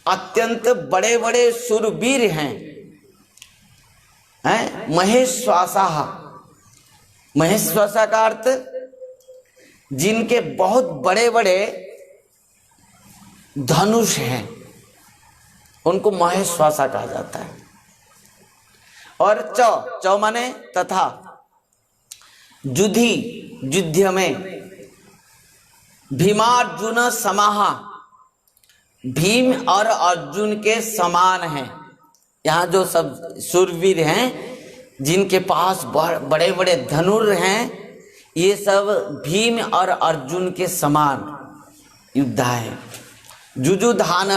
अत्यंत बड़े बड़े शूरवीर हैं, महेश्वासा। महेश्वासा का अर्थ जिनके बहुत बड़े बड़े धनुष हैं, उनको महेश्वासा कहा जाता है। और चौ माने तथा, युधि, युद्ध में, भीमार्जुन समाहा, भीम और अर्जुन के समान हैं। यहाँ जो सब शूरवीर हैं जिनके पास बड़े बड़े धनुर हैं, ये सब भीम और अर्जुन के समान योद्धा है। जुजुधान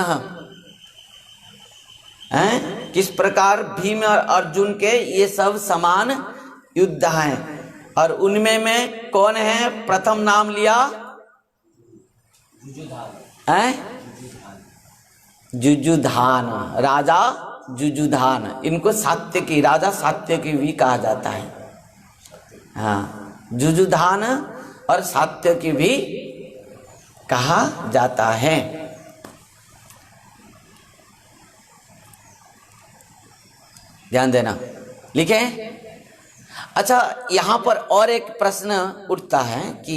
हैं, किस प्रकार भीम और अर्जुन के ये सब समान योद्धा हैं। और उनमें में कौन है? प्रथम नाम लिया जुजुधान, राजा जुजुधान। इनको सात्यकी, राजा सात्यकी भी कहा जाता है। हाँ, जुजुधान और सात्यकी भी कहा जाता है। ध्यान देना, लिखे। अच्छा, यहां पर और एक प्रश्न उठता है कि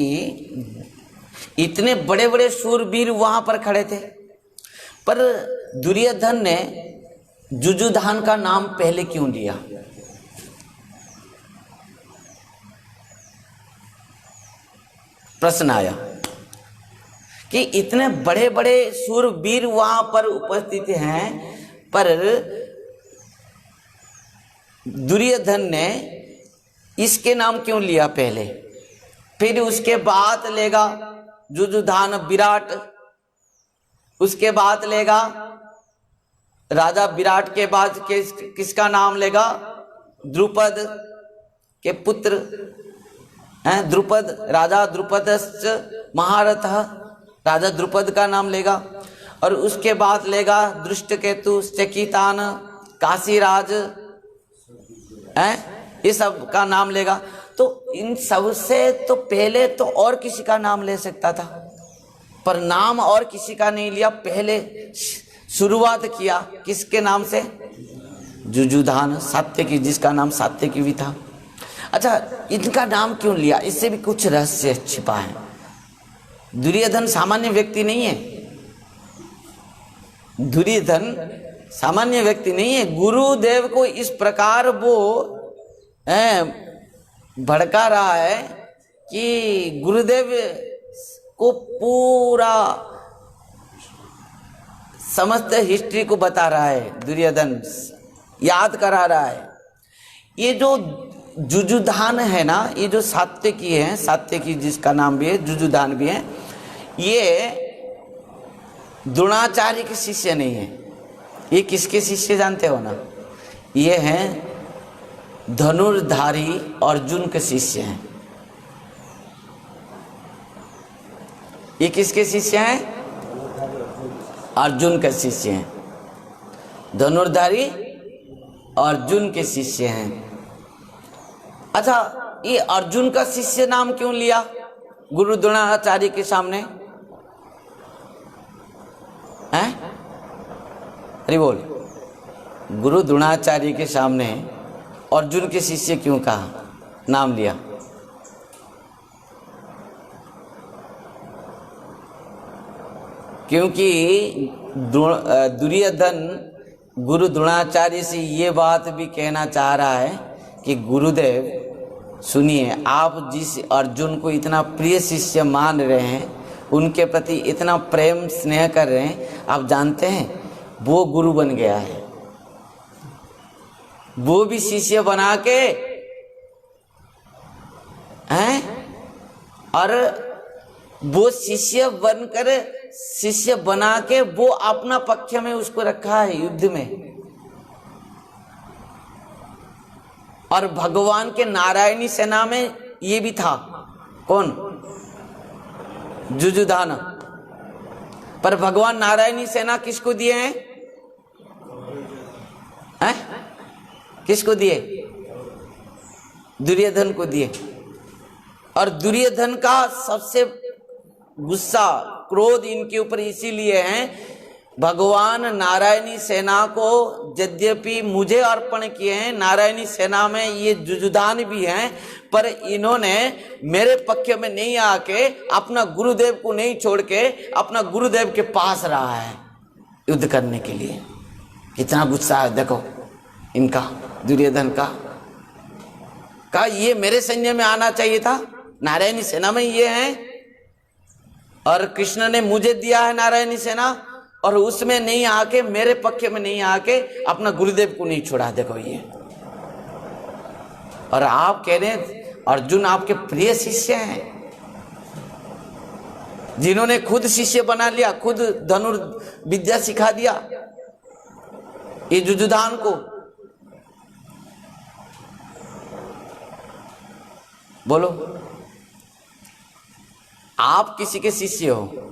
इतने बड़े बड़े शूरवीर वहां पर खड़े थे, पर दुर्योधन ने जुजुधान का नाम पहले क्यों लिया? प्रश्न आया कि इतने बड़े बड़े शूरवीर वहां पर उपस्थित हैं, पर दुर्योधन ने इसके नाम क्यों लिया पहले? फिर उसके बाद लेगा जुजुधान विराट, उसके बाद लेगा राजा विराट के बाद किसका नाम लेगा? द्रुपद के पुत्र हैं, द्रुपद, राजा द्रुपदश्च महारथः, राजा द्रुपद का नाम लेगा। और उसके बाद लेगा दृष्टकेतु, चकितान, काशीराज, ये सब का नाम लेगा। तो इन सब से तो पहले तो और किसी का नाम ले सकता था, पर नाम और किसी का नहीं लिया। पहले शुरुआत किया किसके नाम से? जुजुधान, सात्यकी, जिसका नाम सात्यकी भी था। अच्छा, इनका नाम क्यों लिया? इससे भी कुछ रहस्य छिपा है। दुर्योधन सामान्य व्यक्ति नहीं है, दुर्योधन सामान्य व्यक्ति नहीं है। गुरुदेव को इस प्रकार वो भड़का रहा है कि गुरुदेव को पूरा समस्त हिस्ट्री को बता रहा है, दुर्योधन याद करा रहा है। ये जो जुजुधान है ना, ये जो सात्यकी है, सात्यकी जिसका नाम भी है, जुजुधान भी है, ये द्रोणाचार्य के शिष्य नहीं है। ये किसके शिष्य जानते हो ना? ये हैं धनुर्धारी अर्जुन के शिष्य हैं। ये किसके शिष्य हैं? अर्जुन के शिष्य हैं। धनुर्धारी अर्जुन के शिष्य हैं। अच्छा, ये अर्जुन का शिष्य नाम क्यों लिया गुरु द्रोणाचार्य के सामने? हैं? अरे बोल, गुरु द्रोणाचार्य के सामने अर्जुन के शिष्य क्यों कहा, नाम लिया? क्योंकि दुर्योधन गुरु द्रोणाचार्य से ये बात भी कहना चाह रहा है कि गुरुदेव सुनिए, आप जिस अर्जुन को इतना प्रिय शिष्य मान रहे हैं, उनके प्रति इतना प्रेम स्नेह कर रहे हैं, आप जानते हैं वो गुरु बन गया है। वो भी शिष्य बना के हैं, और वो शिष्य बनकर, शिष्य बना के वो अपना पक्ष में उसको रखा है युद्ध में। और भगवान के नारायणी सेना में ये भी था, कौन? जुजुधान। पर भगवान नारायणी सेना किसको दिए हैं? किसको दिए? दुर्योधन को दिए। और दुर्योधन का सबसे गुस्सा, क्रोध इनके ऊपर इसीलिए है, भगवान नारायणी सेना को यद्यपि मुझे अर्पण किए हैं, नारायणी सेना में ये जुजुधान भी हैं, पर इन्होंने मेरे पक्ष में नहीं आके अपना गुरुदेव को नहीं छोड़ के अपना गुरुदेव के पास रहा है युद्ध करने के लिए। कितना गुस्सा है देखो इनका, दुर्योधन का ये मेरे सैन्य में आना चाहिए था, नारायणी सेना में ये हैं, और कृष्ण ने मुझे दिया है नारायणी सेना, और उसमें नहीं आके, मेरे पक्ष में नहीं आके अपना गुरुदेव को नहीं छोड़ा। देखो ये, और आप कह रहे हैं अर्जुन आपके प्रिय शिष्य हैं, जिन्होंने खुद शिष्य बना लिया, खुद धनुर्विद्या सिखा दिया ये जुजुधान को। बोलो, आप किसी के शिष्य हो,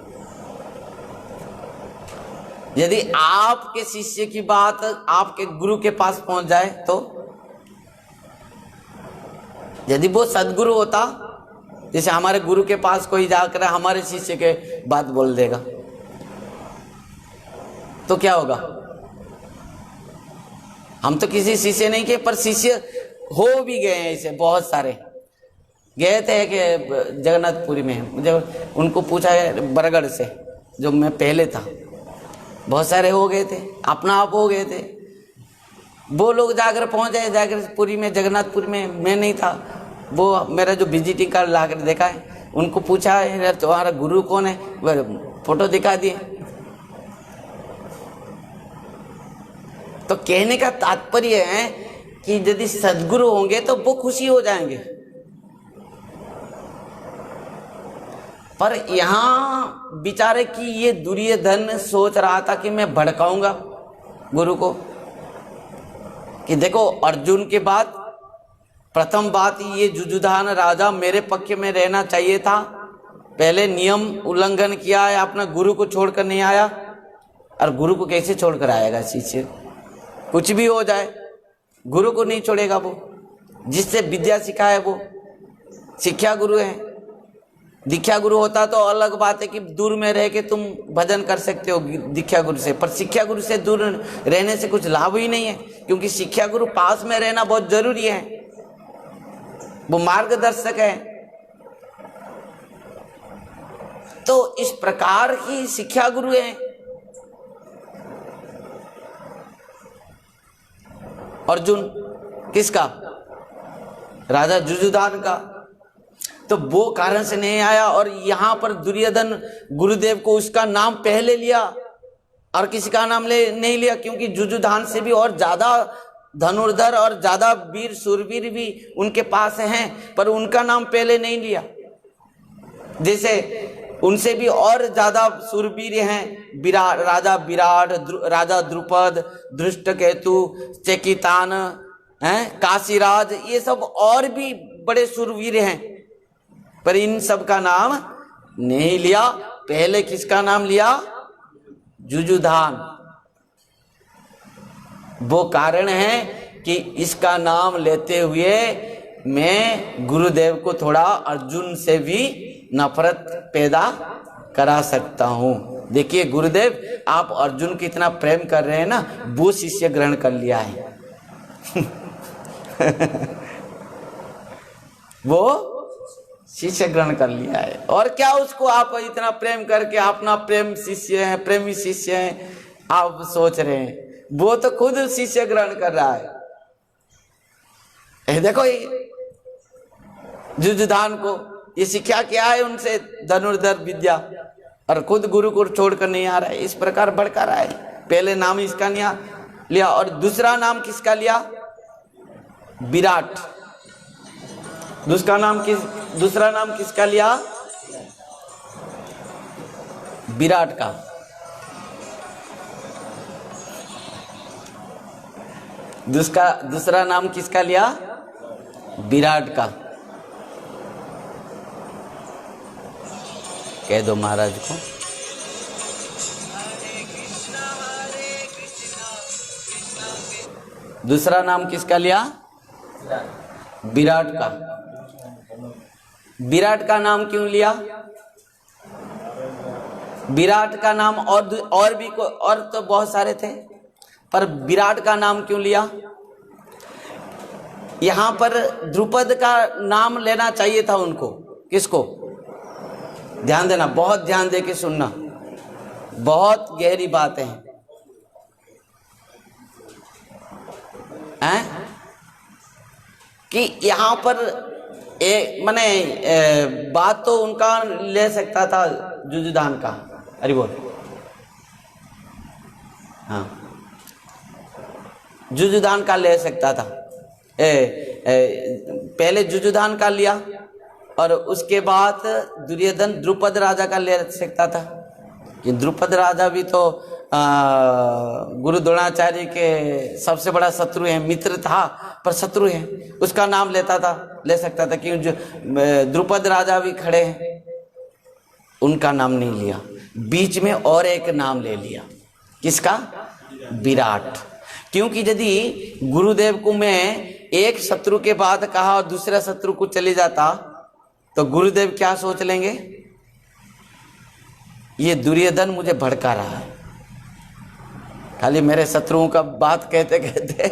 यदि आपके शिष्य की बात आपके गुरु के पास पहुंच जाए तो, यदि वो सद्गुरु होता, जैसे हमारे गुरु के पास कोई जाकर हमारे शिष्य के बात बोल देगा तो क्या होगा? हम तो किसी शिष्य नहीं के, पर शिष्य हो भी गए हैं ऐसे बहुत सारे। गए थे कि जगन्नाथपुरी में, मुझे उनको पूछा है बरगढ़ से, जो मैं पहले था, बहुत सारे हो गए थे, अपना आप हो गए थे। वो लोग जाकर पहुंचे जागरपुरी में, जगन्नाथपुरी में, मैं नहीं था। वो मेरा जो विजिटिंग कार्ड ला कर देखा है, उनको पूछा है यार तुम्हारा गुरु कौन है, वो फोटो दिखा दिए। तो कहने का तात्पर्य है कि यदि सद्गुरु होंगे तो वो खुशी हो जाएंगे, पर यहाँ बेचारे कि ये दुर्योधन सोच रहा था कि मैं भड़काऊंगा गुरु को, कि देखो अर्जुन के बाद प्रथम बात ये जुजुधान राजा मेरे पक्ष में रहना चाहिए था, पहले नियम उल्लंघन किया है, अपना गुरु को छोड़कर नहीं आया। और गुरु को कैसे छोड़कर आएगा शिष्य? कुछ भी हो जाए गुरु को नहीं छोड़ेगा। वो जिससे विद्या सिखाए वो शिक्षा गुरु है। दीक्षा गुरु होता तो अलग बात है कि दूर में रह के तुम भजन कर सकते हो दीक्षा गुरु से, पर शिक्षा गुरु से दूर रहने से कुछ लाभ ही नहीं है, क्योंकि शिक्षा गुरु पास में रहना बहुत जरूरी है, वो मार्गदर्शक है। तो इस प्रकार की शिक्षा गुरु है। अर्जुन किसका? राजा जुजुधान का। तो वो कारण से नहीं आया, और यहां पर दुर्योधन गुरुदेव को उसका नाम पहले लिया और किसी का नाम नहीं लिया, क्योंकि जुजुधान से भी और ज्यादा धनुर्धर और ज्यादा वीर सूरवीर भी उनके पास हैं, पर उनका नाम पहले नहीं लिया। जैसे उनसे भी और ज्यादा सूरवीर हैं, विराट, राजा विराट, राजा द्रुपद, धृष्टकेतु, चेकितान, काशीराज, ये सब और भी बड़े सूरवीर हैं, पर इन सब का नाम नहीं लिया। पहले किसका नाम लिया? जुजुधान। वो कारण है कि इसका नाम लेते हुए मैं गुरुदेव को थोड़ा अर्जुन से भी नफरत पैदा करा सकता हूं। देखिए गुरुदेव, आप अर्जुन को इतना प्रेम कर रहे हैं ना, वो शिष्य ग्रहण कर लिया है। वो शिष्य ग्रहण कर लिया है। और क्या उसको आप इतना प्रेम करके अपना प्रेम शिष्य है, प्रेमी शिष्य है आप सोच रहे हैं, वो तो खुद शिष्य ग्रहण कर रहा है। देखो ये युजुधान को ये शिक्षा क्या है उनसे, धनुर्धर विद्या, और खुद गुरु को छोड़कर नहीं आ रहा है, इस प्रकार भड़का रहा है। पहले नाम इसका लिया और दूसरा नाम किसका लिया? विराट। दूसरा नाम किसका लिया? विराट का। दूसरा नाम किसका लिया? विराट का। कह दो महाराज को। दूसरा नाम किसका लिया? विराट का। विराट का नाम क्यों लिया? विराट का नाम और भी और तो बहुत सारे थे, पर विराट का नाम क्यों लिया? यहां पर द्रुपद का नाम लेना चाहिए था उनको। किसको? ध्यान देना, बहुत ध्यान दे के सुनना, बहुत गहरी बातें हैं कि यहां पर बात तो उनका ले सकता था युजुधान का। अरे बोल, हाँ युजुधान का ले सकता था। पहले युजुधान का लिया और उसके बाद दुर्योधन द्रुपद राजा का ले सकता था, कि द्रुपद राजा भी तो गुरु द्रोणाचार्य के सबसे बड़ा शत्रु है। मित्र था पर शत्रु है, उसका नाम ले सकता था, क्योंकि द्रुपद राजा भी खड़े हैं, उनका नाम नहीं लिया। बीच में और एक नाम ले लिया, किसका? विराट। क्योंकि यदि गुरुदेव को मैं एक शत्रु के बाद कहा और दूसरा शत्रु को चले जाता तो गुरुदेव क्या सोच लेंगे? ये दुर्योधन मुझे भड़का रहा है, खाली मेरे शत्रुओं का बात कहते कहते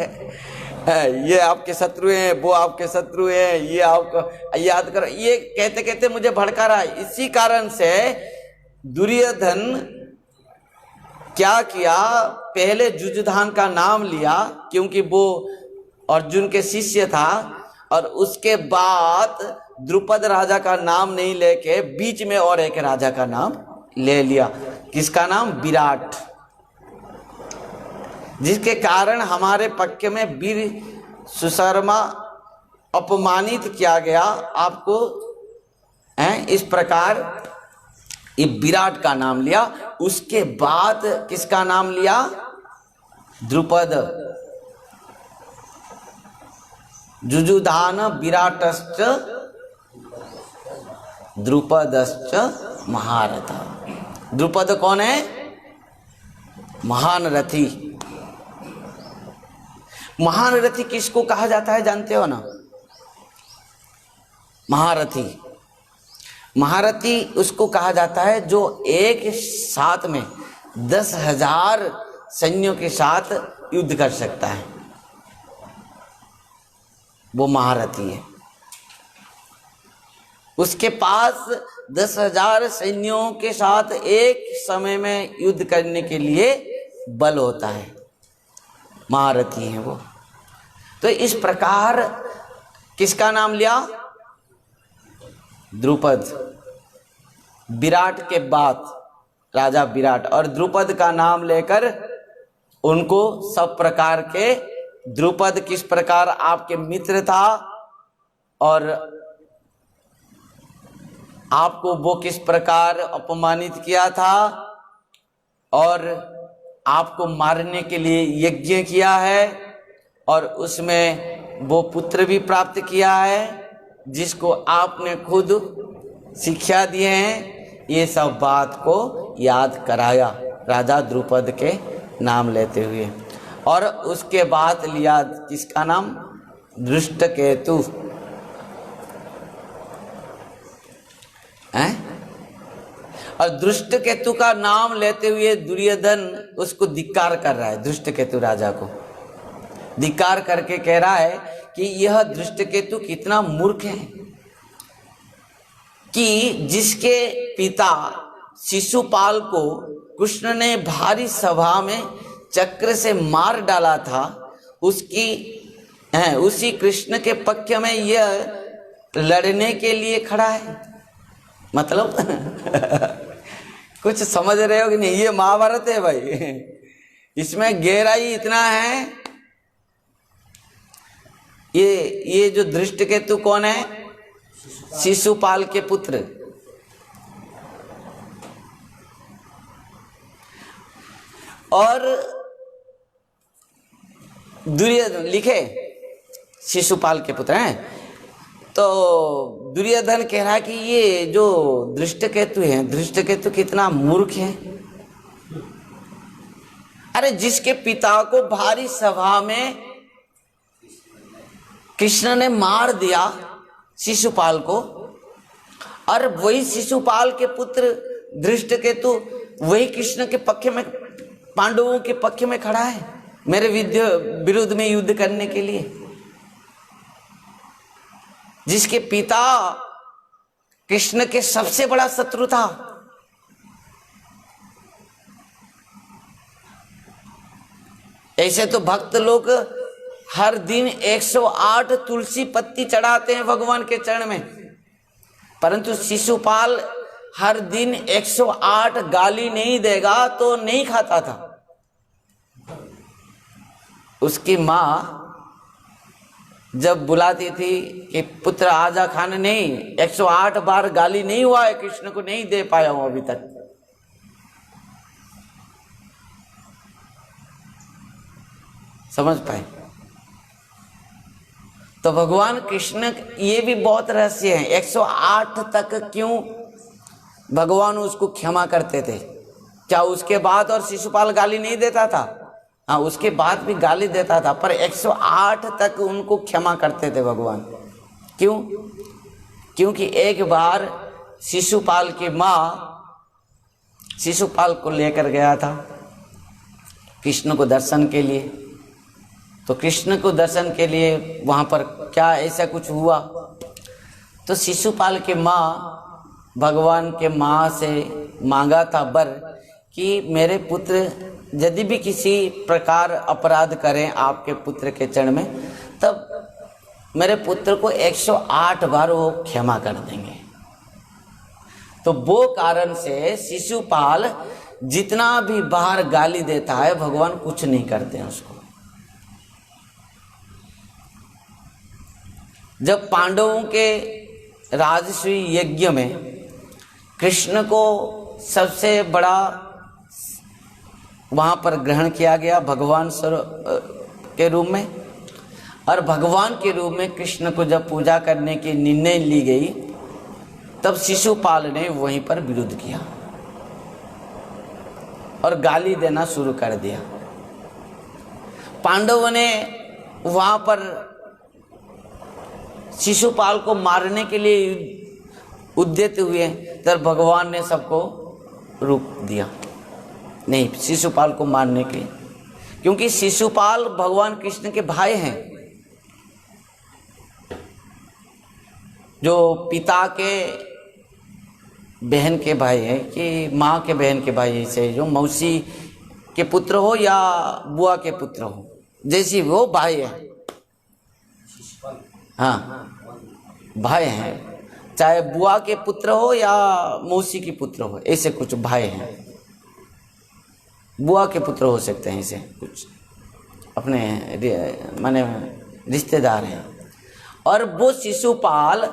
ये आपके शत्रु हैं, वो आपके शत्रु हैं, ये आपको याद करो, ये कहते कहते मुझे भड़का रहा है। इसी कारण से दुर्योधन क्या किया? पहले युजुधान का नाम लिया क्योंकि वो अर्जुन के शिष्य था, और उसके बाद द्रुपद राजा का नाम नहीं लेके बीच में और एक राजा का नाम ले लिया। किसका नाम? विराट। जिसके कारण हमारे पक्ष में वीर सुशर्मा अपमानित किया गया। आपको इस प्रकार ये विराट का नाम लिया। उसके बाद किसका नाम लिया? द्रुपद। जुजुधान विराटश्च द्रुपदश्च महारथा। द्रुपद कौन है? महान रथी। महान रथी किसको कहा जाता है जानते हो ना? महारथी। महारथी उसको कहा जाता है जो एक साथ में 10,000 सैन्यों के साथ युद्ध कर सकता है, वो महारथी है। उसके पास 10,000 सैन्यों के साथ एक समय में युद्ध करने के लिए बल होता है, महारथी है वो। तो इस प्रकार किसका नाम लिया? द्रुपद। विराट के बाद राजा विराट, और द्रुपद का नाम लेकर उनको सब प्रकार के, द्रुपद किस प्रकार आपके मित्र था और आपको वो किस प्रकार अपमानित किया था और आपको मारने के लिए यज्ञ किया है, और उसमें वो पुत्र भी प्राप्त किया है जिसको आपने खुद शिक्षा दिए हैं। ये सब बात को याद कराया राजा द्रुपद के नाम लेते हुए। और उसके बाद लिया किसका नाम? धृष्टकेतु। और धृष्टकेतु का नाम लेते हुए दुर्योधन उसको धिक्कार कर रहा है। धृष्टकेतु राजा को धिक्कार करके कह रहा है कि यह धृष्टकेतु कितना मूर्ख है, कि जिसके पिता शिशुपाल को कृष्ण ने भारी सभा में चक्र से मार डाला था, उसी कृष्ण के पक्ष में यह लड़ने के लिए खड़ा है। मतलब कुछ समझ रहे हो कि नहीं? ये महाभारत है भाई, इसमें गहराई इतना है। ये जो धृष्टकेतु कौन है? शिशुपाल के पुत्र। और दुर्योधन लिखे शिशुपाल के पुत्र हैं। तो दुर्योधन कह रहा है कि ये जो धृष्टकेतु है, धृष्टकेतु कितना मूर्ख है। अरे जिसके पिता को भारी सभा में कृष्ण ने मार दिया शिशुपाल को, और वही शिशुपाल के पुत्र धृष्टकेतु वही कृष्ण के पक्ष में, पांडवों के पक्ष में खड़ा है मेरे विरुद्ध में युद्ध करने के लिए। जिसके पिता कृष्ण के सबसे बड़ा शत्रु था। ऐसे तो भक्त लोग हर दिन 108 तुलसी पत्ती चढ़ाते हैं भगवान के चरण में, परंतु शिशुपाल हर दिन 108 गाली नहीं देगा तो नहीं खाता था। उसकी माँ जब बुलाती थी कि पुत्र आजा खाने, नहीं, 108 बार गाली नहीं हुआ है, कृष्ण को नहीं दे पाया हूं अभी तक। समझ पाए? तो भगवान कृष्ण, ये भी बहुत रहस्य है। 108 तक क्यों भगवान उसको क्षमा करते थे? क्या उसके बाद और शिशुपाल गाली नहीं देता था? हाँ, उसके बाद भी गाली देता था, पर 108 तक उनको क्षमा करते थे भगवान। क्यों? क्योंकि एक बार शिशुपाल की माँ शिशुपाल को लेकर गया था कृष्ण को दर्शन के लिए। तो कृष्ण को दर्शन के लिए वहाँ पर क्या ऐसा कुछ हुआ, तो शिशुपाल की माँ भगवान के माँ से मांगा था वर कि मेरे पुत्र यदि भी किसी प्रकार अपराध करें आपके पुत्र के चरण में, तब मेरे पुत्र को 108 बार वो क्षमा कर देंगे। तो वो कारण से शिशुपाल जितना भी बाहर गाली देता है, भगवान कुछ नहीं करते हैं उसको। जब पांडवों के राजसूय यज्ञ में कृष्ण को सबसे बड़ा वहां पर ग्रहण किया गया भगवान के रूप में, और भगवान के रूप में कृष्ण को जब पूजा करने की निर्णय ली गई, तब शिशुपाल ने वहीं पर विरोध किया और गाली देना शुरू कर दिया। पांडवों ने वहां पर शिशुपाल को मारने के लिए उद्यत हुए, तब भगवान ने सबको रोक दिया, नहीं शिशुपाल को मारने के, क्योंकि शिशुपाल भगवान कृष्ण के भाई हैं, जो पिता के बहन के भाई हैं कि माँ के बहन के भाई से, जो मौसी के पुत्र हो या बुआ के पुत्र हो, जैसी वो भाई है। हाँ, भाई हैं, चाहे बुआ के पुत्र हो या मौसी के पुत्र हो, ऐसे कुछ भाई हैं। बुआ के पुत्र हो सकते हैं, ऐसे कुछ अपने माने रिश्तेदार हैं। और वो शिशुपाल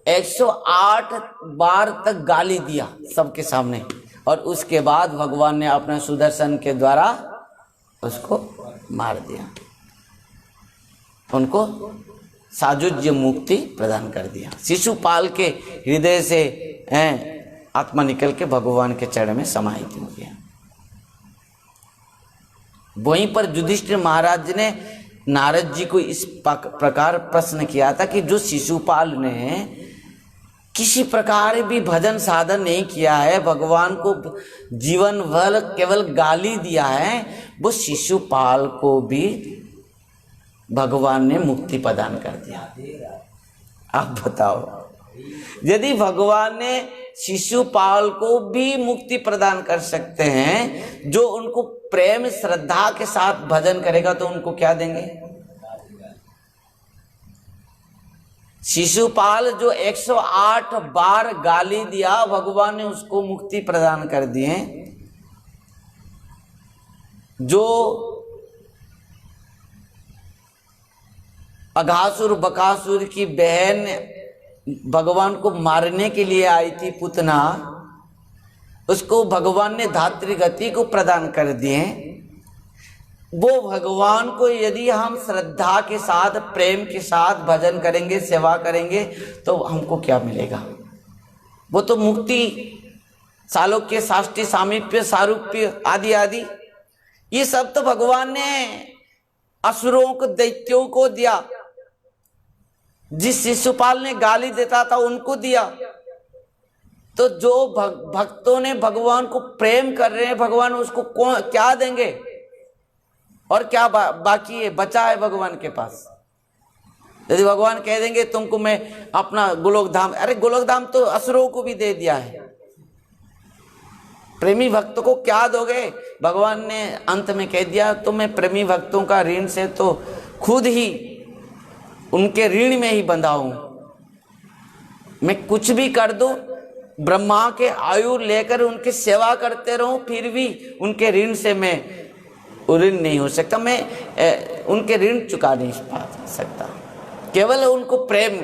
108 बार तक गाली दिया सबके सामने, और उसके बाद भगवान ने अपने सुदर्शन के द्वारा उसको मार दिया, उनको साजुज्य मुक्ति प्रदान कर दिया। शिशुपाल के हृदय से आत्मा निकल के भगवान के चरण में समाहित हो गया। वहीं पर युधिष्ठिर महाराज ने नारद जी को इस प्रकार प्रश्न किया था कि जो शिशुपाल ने किसी प्रकार भी भजन साधन नहीं किया है, भगवान को जीवन भर केवल गाली दिया है, वो शिशुपाल को भी भगवान ने मुक्ति प्रदान कर दिया। आप बताओ, यदि भगवान ने शिशुपाल को भी मुक्ति प्रदान कर सकते हैं, जो उनको प्रेम श्रद्धा के साथ भजन करेगा, तो उनको क्या देंगे? शिशुपाल जो 108 बार गाली दिया, भगवान ने उसको मुक्ति प्रदान कर दिए। जो अघासुर बकासुर की बहन भगवान को मारने के लिए आई थी, पुतना, उसको भगवान ने धात्री गति को प्रदान कर दिए। वो भगवान को यदि हम श्रद्धा के साथ, प्रेम के साथ भजन करेंगे, सेवा करेंगे, तो हमको क्या मिलेगा? वो तो मुक्ति, सालोक्य, साष्टी, सामीप्य, सारूप्य आदि आदि, ये सब तो भगवान ने असुरों को, दैत्यों को दिया। जिस शिशुपाल ने गाली देता था उनको दिया। तो जो भक्तों ने भगवान को प्रेम कर रहे हैं, भगवान उसको क्या देंगे? और क्या बाकी है, बचा है भगवान के पास? यदि भगवान कह देंगे तुमको मैं अपना गोलोक धाम, अरे गोलोक धाम तो असुरों को भी दे दिया है, प्रेमी भक्तों को क्या दोगे? भगवान ने अंत में कह दिया, तो मैं प्रेमी भक्तों का ऋण से तो खुद ही उनके ऋण में ही बंधा हूं। मैं कुछ भी कर दूं, ब्रह्मा के आयु लेकर उनकी सेवा करते रहूं, फिर भी उनके ऋण से मैं ऋण नहीं हो सकता, मैं उनके ऋण चुका नहीं सकता। केवल उनको प्रेम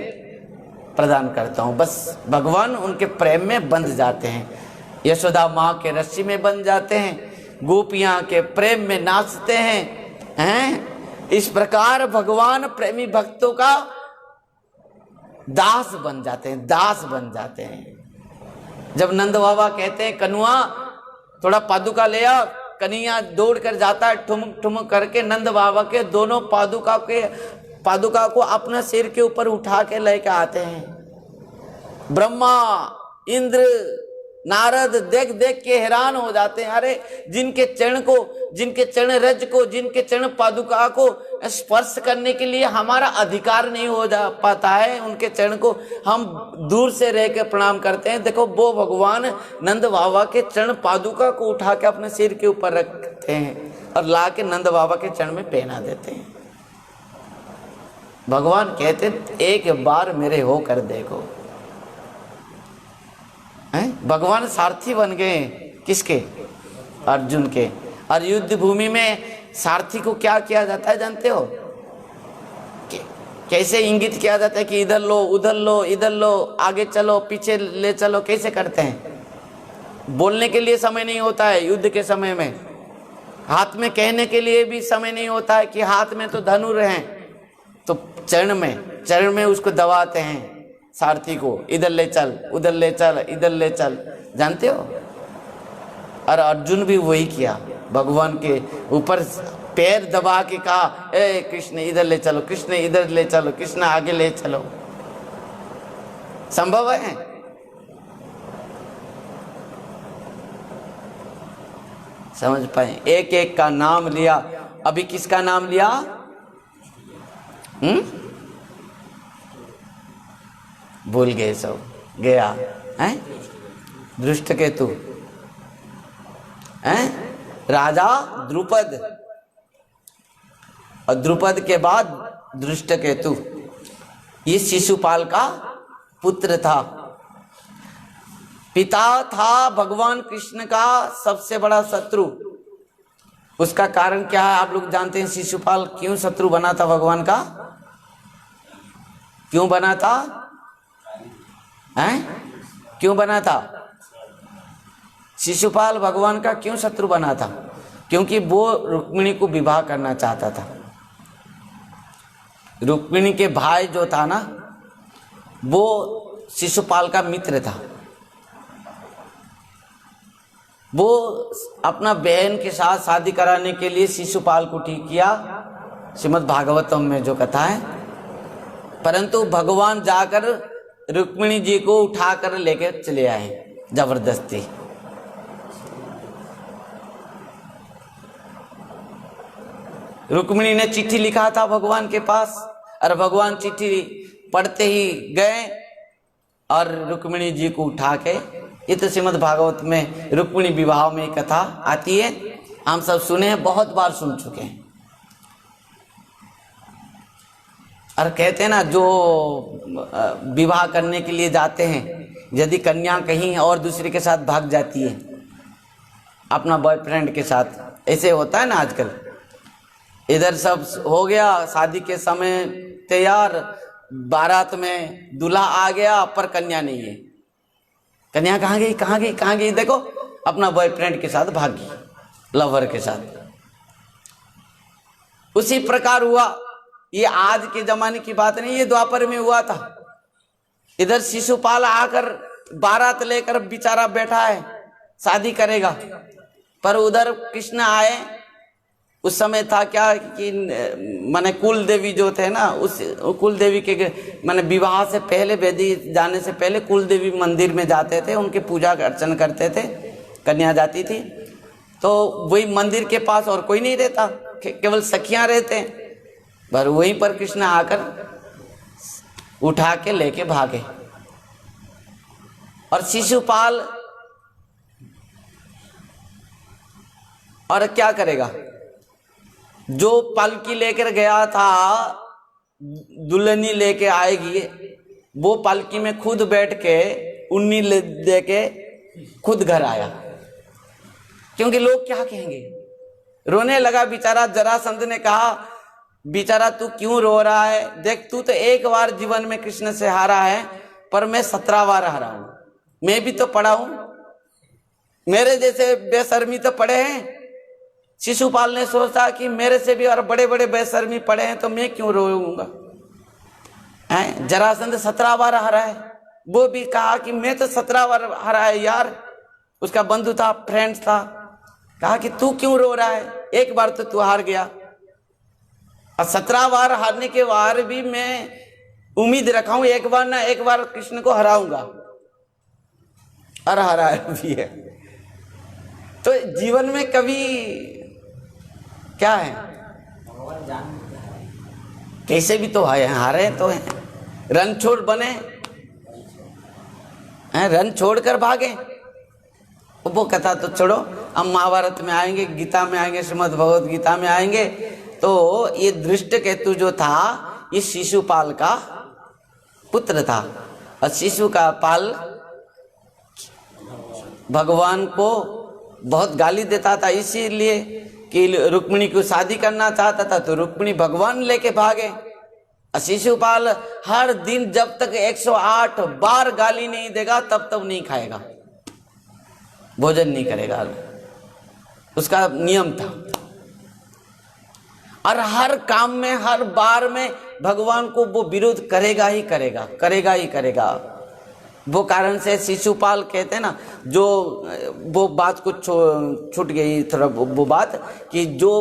प्रदान करता हूं, बस भगवान उनके प्रेम में बंध जाते हैं। यशोदा माँ के रस्सी में बंध जाते हैं, गोपियां के प्रेम में नाचते हैं। इस प्रकार भगवान प्रेमी भक्तों का दास बन जाते हैं, दास बन जाते हैं। जब नंद बाबा कहते हैं, कनुआ थोड़ा पादुका ले आ, कन्हैया दौड़ कर जाता है, ठुमक ठुमक करके नंद बाबा के दोनों पादुका को अपने सिर के ऊपर उठा के लेके आते हैं। ब्रह्मा, इंद्र, नारद देख देख के हैरान हो जाते हैं। अरे जिनके चरण को, जिनके चरण रज को, जिनके चरण पादुका को स्पर्श करने के लिए हमारा अधिकार नहीं हो जा पाता है, उनके चरण को हम दूर से रह के प्रणाम करते हैं। देखो वो भगवान नंद बाबा के चरण पादुका को उठा के अपने सिर के ऊपर रखते हैं और ला के नंद बाबा के चरण में पहना देते हैं। भगवान कहते एक बार मेरे होकर देखो। भगवान सारथी बन गए किसके? अर्जुन के। और युद्ध भूमि में सारथी को क्या किया जाता है जानते हो? कैसे इंगित किया जाता है कि इधर लो, उधर लो, इधर लो, आगे चलो, पीछे ले चलो, कैसे करते हैं? बोलने के लिए समय नहीं होता है युद्ध के समय में, हाथ में कहने के लिए भी समय नहीं होता है कि हाथ में तो धनुर है, तो चरण में उसको दबाते हैं सारथी को, इधर ले चल, उधर ले चल, इधर ले चल, जानते हो? और अर्जुन भी वही किया, भगवान के ऊपर पैर दबा के कहा, ए कृष्ण इधर ले चलो, कृष्ण इधर ले चलो, कृष्ण आगे ले चलो। संभव है? समझ पाए? एक एक का नाम लिया। अभी किसका नाम लिया? भूल गए सब, गया है धृष्टकेतु, हैं राजा द्रुपद, और द्रुपद के बाद धृष्टकेतु, ये शिशुपाल का पुत्र था। पिता था भगवान कृष्ण का सबसे बड़ा शत्रु। उसका कारण क्या है आप लोग जानते हैं? शिशुपाल क्यों शत्रु बना था भगवान का? क्यों बना था? हैं? क्यों बना था? शिशुपाल भगवान का क्यों शत्रु बना था? क्योंकि वो रुक्मिणी को विवाह करना चाहता था। रुक्मिणी के भाई जो था ना, वो शिशुपाल का मित्र था। वो अपना बहन के साथ शादी कराने के लिए शिशुपाल को ठीक किया, श्रीमद् भागवतम में जो कथा है। परंतु भगवान जाकर रुक्मिणी जी को उठाकर लेके चले आए जबरदस्ती। रुक्मिणी ने चिट्ठी लिखा था भगवान के पास, और भगवान चिट्ठी पढ़ते ही गए और रुक्मिणी जी को उठा के, ये तो श्रीमद् भागवत में रुक्मिणी विवाह में कथा आती है, हम सब सुने हैं, बहुत बार सुन चुके हैं। और कहते हैं ना, जो विवाह करने के लिए जाते हैं, यदि कन्या कहीं और दूसरे के साथ भाग जाती है अपना बॉयफ्रेंड के साथ, ऐसे होता है ना आजकल, इधर सब हो गया शादी के समय तैयार, बारात में दूल्हा आ गया पर कन्या नहीं है। कन्या कहाँ गई, कहाँ गई, कहाँ गई, देखो अपना बॉयफ्रेंड के साथ भागी, लवर के साथ। उसी प्रकार हुआ, ये आज के जमाने की बात नहीं, ये द्वापर में हुआ था। इधर शिशुपाल आकर बारात लेकर बेचारा बैठा है, शादी करेगा, पर उधर कृष्ण आए। उस समय था क्या कि माने कुल देवी जो थे ना, उस कुल देवी के माने विवाह से पहले, वेदी जाने से पहले कुल देवी मंदिर में जाते थे, उनके पूजा अर्चन करते थे, कन्या जाती थी। तो वही मंदिर के पास और कोई नहीं रहता, केवल सखियां रहते हैं, पर वहीं पर कृष्ण आकर उठा के लेके भागे। और शिशुपाल और क्या करेगा, जो पालकी लेकर गया था, दुल्हनी लेके आएगी, वो पालकी में खुद बैठ के उन्नी दे के खुद घर आया, क्योंकि लोग क्या कहेंगे। रोने लगा बेचारा। जरासंध ने कहा, बेचारा तू क्यों रो रहा है, देख तू तो एक बार जीवन में कृष्ण से हारा है, पर मैं 17 बार हारा हूं, मैं भी तो पढ़ा हूं, मेरे जैसे बेशर्मी तो पढ़े हैं। शिशुपाल ने सोचा कि मेरे से भी और बड़े बड़े बेशर्मी पड़े हैं, तो मैं क्यों रोऊंगा। जरासंध 17 बार हारा है, वो भी कहा कि मैं तो 17 बार हारा है यार। उसका बंधु था, फ्रेंड था, कहा कि तू क्यों रो रहा है, एक बार तो तू हार गया, और 17 बार हारने के बाद भी मैं उम्मीद रखा हूं एक बार ना एक बार कृष्ण को हराऊंगा, और हराया भी है। तो जीवन में कभी क्या है, कैसे भी तो हारे तो हैं, रन छोड़ बने हैं, रन छोड़कर भागे। वो कथा तो छोड़ो, हम महाभारत में आएंगे, गीता में आएंगे, श्रीमद् भगवद गीता में आएंगे। तो ये धृष्टकेतु जो था, ये शिशुपाल का पुत्र था, और शिशुपाल भगवान को बहुत गाली देता था, इसीलिए कि रुक्मिणी को शादी करना चाहता था, तो रुक्मिणी भगवान लेके भागे। और शिशुपाल हर दिन जब तक 108 बार गाली नहीं देगा तब तक नहीं खाएगा, भोजन नहीं करेगा, उसका नियम था। और हर काम में, हर बार में भगवान को वो विरोध करेगा ही करेगा, करेगा ही करेगा। वो कारण से शिशुपाल कहते हैं ना, जो वो बात को छूट गई थोड़ा वो बात कि जो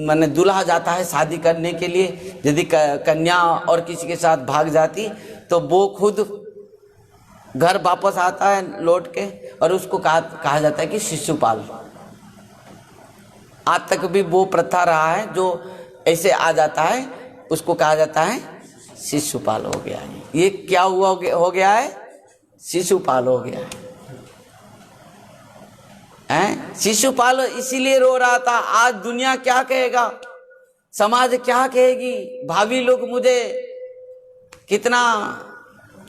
माने दूल्हा जाता है शादी करने के लिए, यदि कन्या और किसी के साथ भाग जाती तो वो खुद घर वापस आता है लौट के, और उसको कहा जाता है कि शिशुपाल। आज तक भी वो प्रथा रहा है, जो ऐसे आ जाता है उसको कहा जाता है शिशुपाल हो गया है। ये क्या हुआ हो गया है, शिशुपाल हो गया है। शिशुपाल इसीलिए रो रहा था, आज दुनिया क्या कहेगा, समाज क्या कहेगी, भाभी लोग मुझे कितना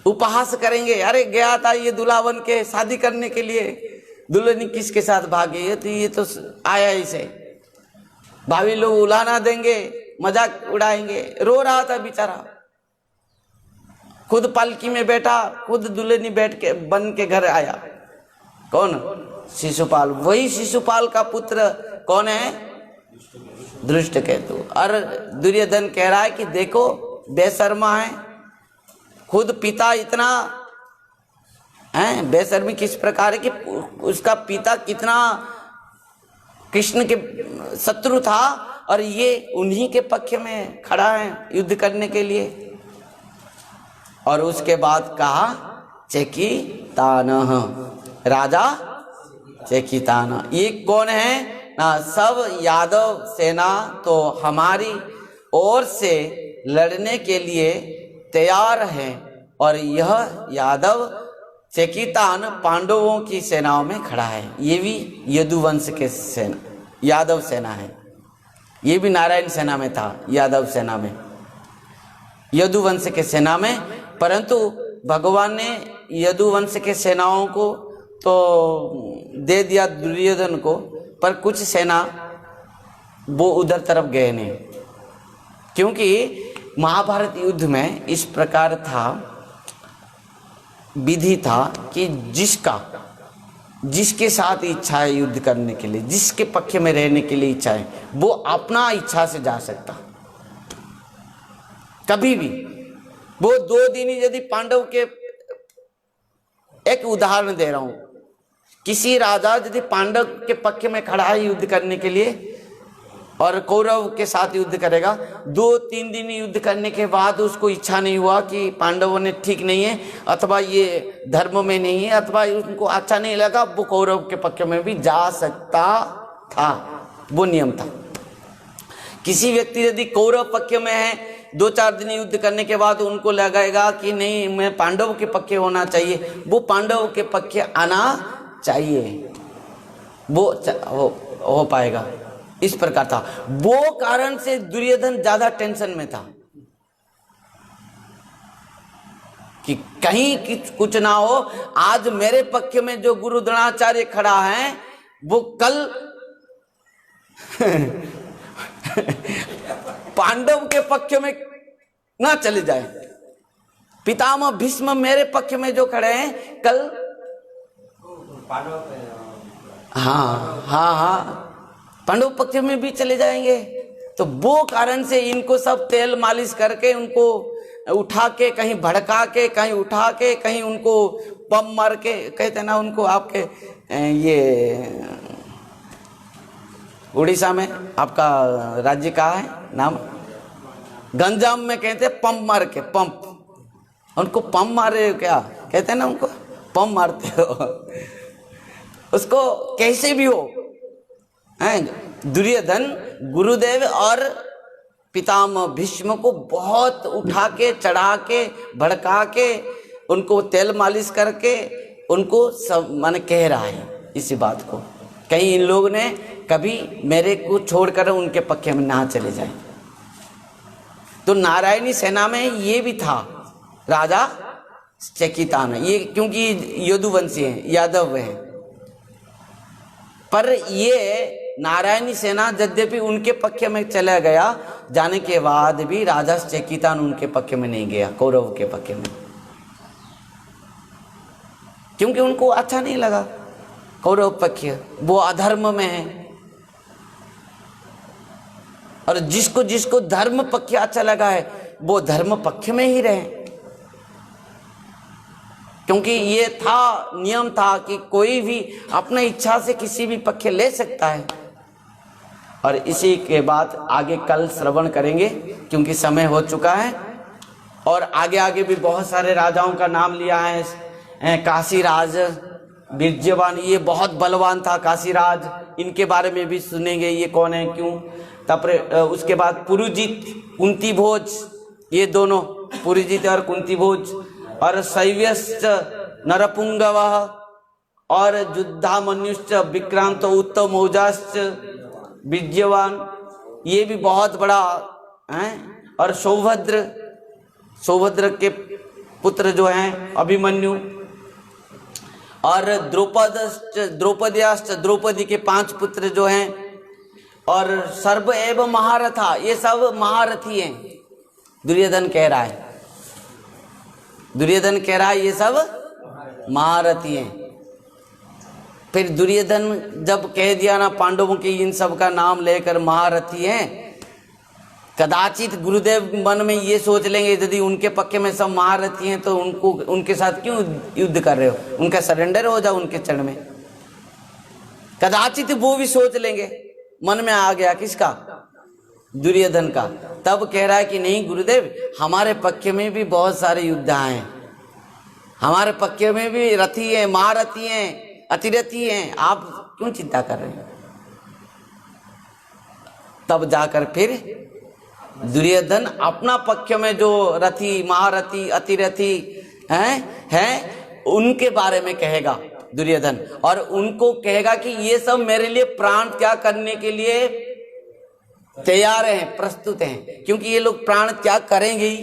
उपहास करेंगे। अरे गया था ये दूल्हा बन के शादी करने के लिए, दुल्हन किसके साथ भागे, ये तो आया इसे, भाभी लोग उलाना देंगे, मजाक उड़ाएंगे। रो रहा था बेचारा, खुद पालकी में बैठा, खुद दुल्हनी बैठ के बन के घर आया। कौन? शिशुपाल। वही शिशुपाल का पुत्र कौन है? धृष्टकेतु। और दुर्योधन कह रहा है कि देखो बेशर्मा है, खुद पिता इतना है, बेशर्मी किस प्रकार है कि उसका पिता कितना कृष्ण के शत्रु था, और ये उन्हीं के पक्ष में खड़ा है युद्ध करने के लिए। और उसके बाद कहा चेकितानः, राजा चेकितानः। ये कौन है ना? सब यादव सेना तो हमारी ओर से लड़ने के लिए तैयार है, और यह यादव चेकितान पांडवों की सेनाओं में खड़ा है। ये भी यदुवंश के सेना, यादव सेना है। ये भी नारायण सेना में था, यादव सेना में, यदुवंश के सेना में। परंतु भगवान ने यदुवंश के सेनाओं को तो दे दिया दुर्योधन को, पर कुछ सेना वो उधर तरफ गए नहीं, क्योंकि महाभारत युद्ध में इस प्रकार था, विधि था कि जिसके साथ इच्छा है युद्ध करने के लिए, जिसके पक्ष में रहने के लिए इच्छा है, वो अपना इच्छा से जा सकता कभी भी। वो 2 दिन यदि पांडव के, एक उदाहरण दे रहा हूं, किसी राजा यदि पांडव के पक्ष में खड़ा है युद्ध करने के लिए और कौरव के साथ युद्ध करेगा, 2-3 दिन युद्ध करने के बाद उसको इच्छा नहीं हुआ कि पांडवों ने ठीक नहीं है, अथवा ये धर्म में नहीं है, अथवा उनको अच्छा नहीं लगा, वो कौरव के पक्ष में भी जा सकता था, वो नियम था। किसी व्यक्ति यदि कौरव पक्ष में है, 2-4 दिन युद्ध करने के बाद उनको लगेगा कि नहीं, मैं पांडव के पक्ष होना चाहिए, वो पांडव के पक्ष आना चाहिए, वो हो पाएगा। इस प्रकार था। वो कारण से दुर्योधन ज्यादा टेंशन में था कि कहीं कुछ ना हो, आज मेरे पक्ष में जो गुरु द्रोणाचार्य खड़ा है वो कल पांडव के पक्ष में ना चले जाए। पितामह भीष्म मेरे पक्ष में जो खड़े हैं कल हाँ पांडव पक्ष में भी चले जाएंगे। तो वो कारण से इनको सब तेल मालिश करके, उनको उठा के कहीं भड़का के, कहीं उठा के, कहीं उनको पंप मार के, कहते ना उनको, आपके ये उड़ीसा में आपका राज्य कहाँ है नाम, गंजाम में कहते हैं पंप मार के, पंप, उनको पंप मारे, क्या कहते हैं ना, उनको पंप मारते हो। उसको कैसे भी हो, दुर्योधन गुरुदेव और पितामह भीष्म को बहुत उठा के, चढ़ा के, भड़का के, उनको तेल मालिश करके, उनको सब माने कह रहा है इसी बात को, कहीं इन लोग ने कभी मेरे को छोड़कर उनके पक्ष में ना चले जाए। तो नारायणी सेना में ये भी था राजा चेकितान, ये क्योंकि यदुवंशी हैं, यादव हैं, पर ये नारायणी सेना यद्यपि उनके पक्ष में चला गया, जाने के बाद भी राजा चेकितान उनके पक्ष में नहीं गया, कौरव के पक्ष में, क्योंकि उनको अच्छा नहीं लगा कौरव पक्ष, वो अधर्म में है। और जिसको जिसको धर्म पक्ष अच्छा लगा है वो धर्म पक्ष में ही रहे, क्योंकि ये था, नियम था कि कोई भी अपने इच्छा से किसी भी पक्ष ले सकता है। और इसी के बाद आगे कल श्रवण करेंगे, क्योंकि समय हो चुका है। और आगे आगे भी बहुत सारे राजाओं का नाम लिया है। काशीराज बीर्जवान, ये बहुत बलवान था काशीराज, इनके बारे में भी सुनेंगे, ये कौन है, क्यों। तब उसके बाद पुरुजित, कुंती भोज, ये दोनों पुरुजित और कुंती भोज, और शैव्यश्च नरपुंगवः, और युद्धामन्युश्च विक्रांत उत्तम मौजाश्च बीर्जवान, ये भी बहुत बड़ा है। और सौभद्र के पुत्र जो हैं अभिमन्यु, और द्रौपदयाश्च, द्रौपदी के 5 पुत्र जो हैं, और सर्व एवं महारथा, ये सब महारथी हैं। दुर्योधन कह रहा है, दुर्योधन कह रहा है ये सब महारथी हैं। फिर दुर्योधन जब कह दिया ना पांडवों के इन सब का नाम लेकर महारथी हैं, कदाचित गुरुदेव मन में ये सोच लेंगे यदि उनके पक्ष में सब महारथी हैं तो उनको, उनके साथ क्यों युद्ध कर रहे हो, उनका सरेंडर हो जाओ उनके चरण में। कदाचित वो भी सोच लेंगे, मन में आ गया किसका, दुर्योधन का। तब कह रहा है कि नहीं गुरुदेव, हमारे पक्ष में भी बहुत सारे योद्धा हैं, हमारे पक्ष में भी रथी हैं, महारथी हैं, अतिरथी हैं, आप क्यों चिंता कर रहे हैं। तब जाकर फिर दुर्योधन अपना पक्ष में जो रथी, महारथी, अतिरथी हैं उनके बारे में कहेगा दुर्योधन, और उनको कहेगा कि ये सब मेरे लिए प्राण त्याग करने के लिए तैयार हैं, प्रस्तुत हैं, क्योंकि ये लोग प्राण त्याग करेंगे ही,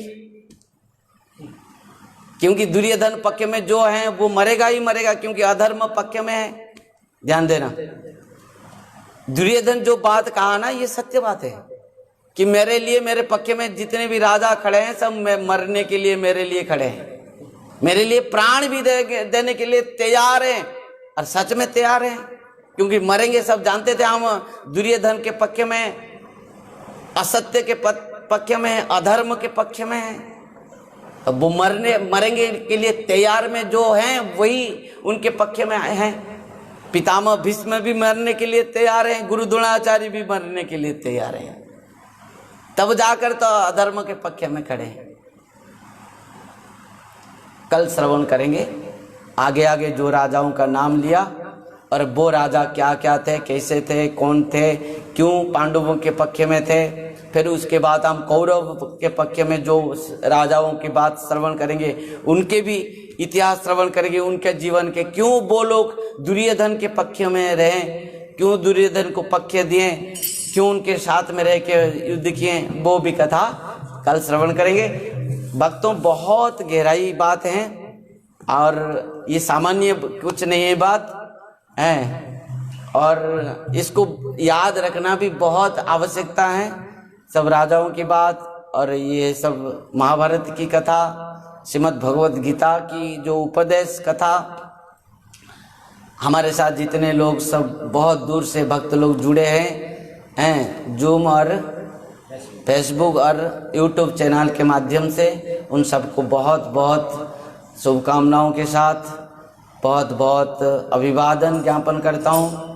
क्योंकि दुर्योधन पक्ष में जो है वो मरेगा ही मरेगा, क्योंकि अधर्म पक्ष में है। ध्यान देना, दुर्योधन जो बात कहा ना, ये सत्य बात है कि मेरे लिए, मेरे पक्ष में जितने भी राजा खड़े हैं सब मरने के लिए मेरे लिए खड़े हैं, मेरे लिए प्राण भी देने के लिए तैयार हैं, और सच में तैयार हैं, क्योंकि मरेंगे सब जानते थे हम। दुर्योधन के पक्ष में, असत्य के पक्ष में, अधर्म के पक्ष में है, अब वो मरेंगे के लिए तैयार में जो हैं वही उनके पक्ष में हैं। पितामह भीष्म भी मरने के लिए तैयार हैं, गुरु द्रोणाचार्य भी मरने के लिए तैयार हैं, तब जाकर तो अधर्म के पक्ष में खड़े हैं। कल श्रवण करेंगे आगे आगे जो राजाओं का नाम लिया, और वो राजा क्या क्या थे, कैसे थे, कौन थे, क्यों पांडवों के पक्ष में थे। फिर उसके बाद हम कौरव के पक्ष में जो राजाओं की बात श्रवण करेंगे, उनके भी इतिहास श्रवण करेंगे, उनके जीवन के, क्यों वो लोग दुर्योधन के पक्ष में रहे, क्यों दुर्योधन को पक्ष दिए, क्यों उनके साथ में रह के युद्ध किए, वो भी कथा कल श्रवण करेंगे। भक्तों, बहुत गहराई बात है, और ये सामान्य कुछ नहीं है बात है, और इसको याद रखना भी बहुत आवश्यकता है। सब राजाओं की बात, और ये सब महाभारत की कथा, श्रीमद् भगवत गीता की जो उपदेश कथा, हमारे साथ जितने लोग सब बहुत दूर से भक्त लोग जुड़े हैं जूम और फेसबुक और यूट्यूब चैनल के माध्यम से, उन सबको बहुत बहुत शुभकामनाओं के साथ बहुत बहुत अभिवादन ज्ञापन करता हूँ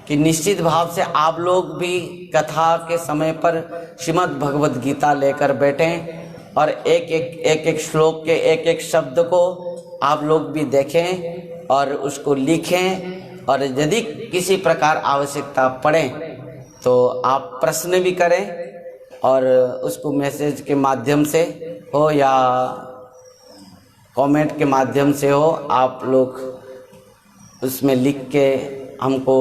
कि निश्चित भाव से आप लोग भी कथा के समय पर श्रीमद् भगवत गीता लेकर बैठें, और एक एक श्लोक के एक एक शब्द को आप लोग भी देखें और उसको लिखें, और यदि किसी प्रकार आवश्यकता पड़े तो आप प्रश्न भी करें, और उसको मैसेज के माध्यम से हो या कमेंट के माध्यम से हो, आप लोग उसमें लिख के हमको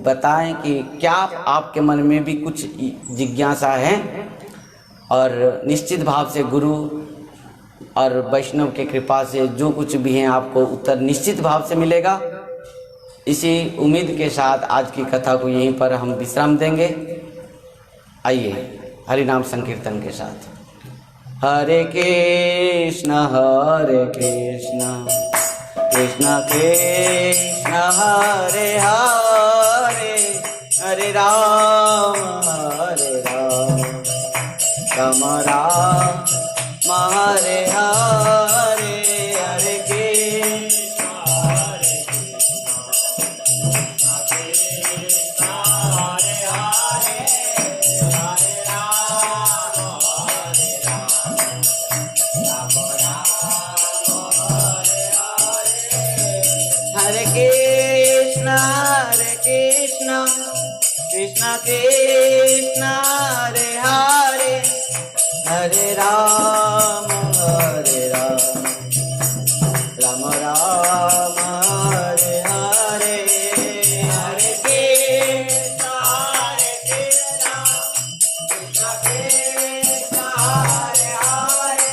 बताएं कि क्या आपके मन में भी कुछ जिज्ञासा है, और निश्चित भाव से गुरु और वैष्णव के कृपा से जो कुछ भी है आपको उत्तर निश्चित भाव से मिलेगा। इसी उम्मीद के साथ आज की कथा को यहीं पर हम विश्राम देंगे। आइए हरि नाम संकीर्तन के साथ। हरे कृष्ण कृष्ण कृष्ण हरे हरे, हरे राम राम राम हरे हरे, हरे कृष्ण हरे हरे, हरे राम हरे कृष्ण कृष्ण कृष्ण हरे हरे, हरे राम राम राम हरे हरे, हरे कृष्ण कृष्ण कृष्ण हरे हरे,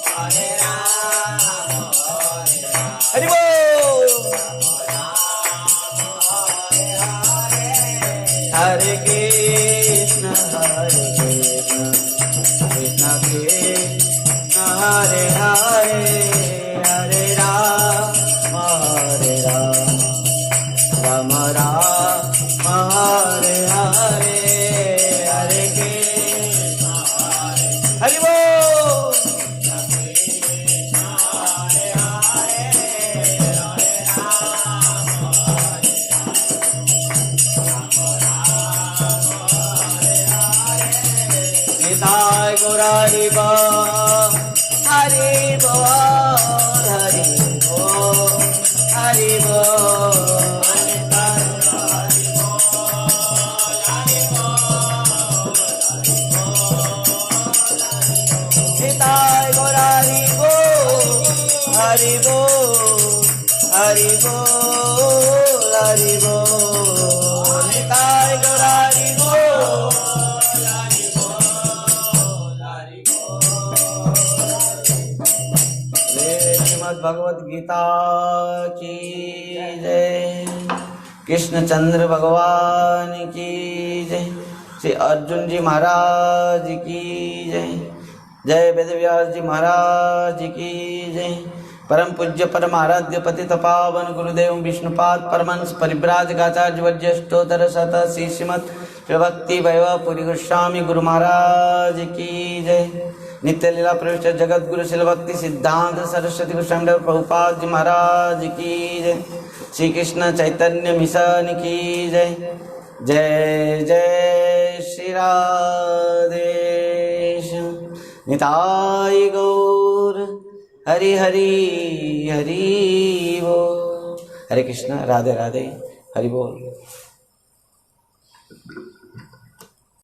हरे राम हरे बोल, हरे कृष्ण कृष्ण कृष्ण हरे हरे, हरे राम राम राम हरे हरे, हरे कृष्ण हरि बोल, निताय गौर हरि बोल, हरि बोल, हरि बोल, हरि बोल, निताय गौर हरि बोल, हरि बोल हरि बोल हरि बोल निताय गौर हरि बोल श्रीमद् भगवद गीता की जय कृष्णचंद्र भगवान की जय श्री अर्जुन जी महाराज की जय जय वेदव्यास जी महाराज की जय परम पूज्य परम आराध्य पतित पावन गुरुदेव विष्णुपाद परमहंस परिव्राजकाचार्य वर्य अष्टोत्तर शत श्री श्रीमद् भक्ति वैभव पुरी गोस्वामी गुरु महाराज की जय नित्य लीला प्रविष्ट जगत गुरु शिल भक्ति सिद्धांत सरस्वती गोस्वामी प्रभुपाद जी महाराज की जय श्री कृष्ण चैतन्य मिशन की जय जय जय श्री राधे निताय गौर हरि हरि हरि बोल हरे कृष्ण राधे राधे हरि बोल।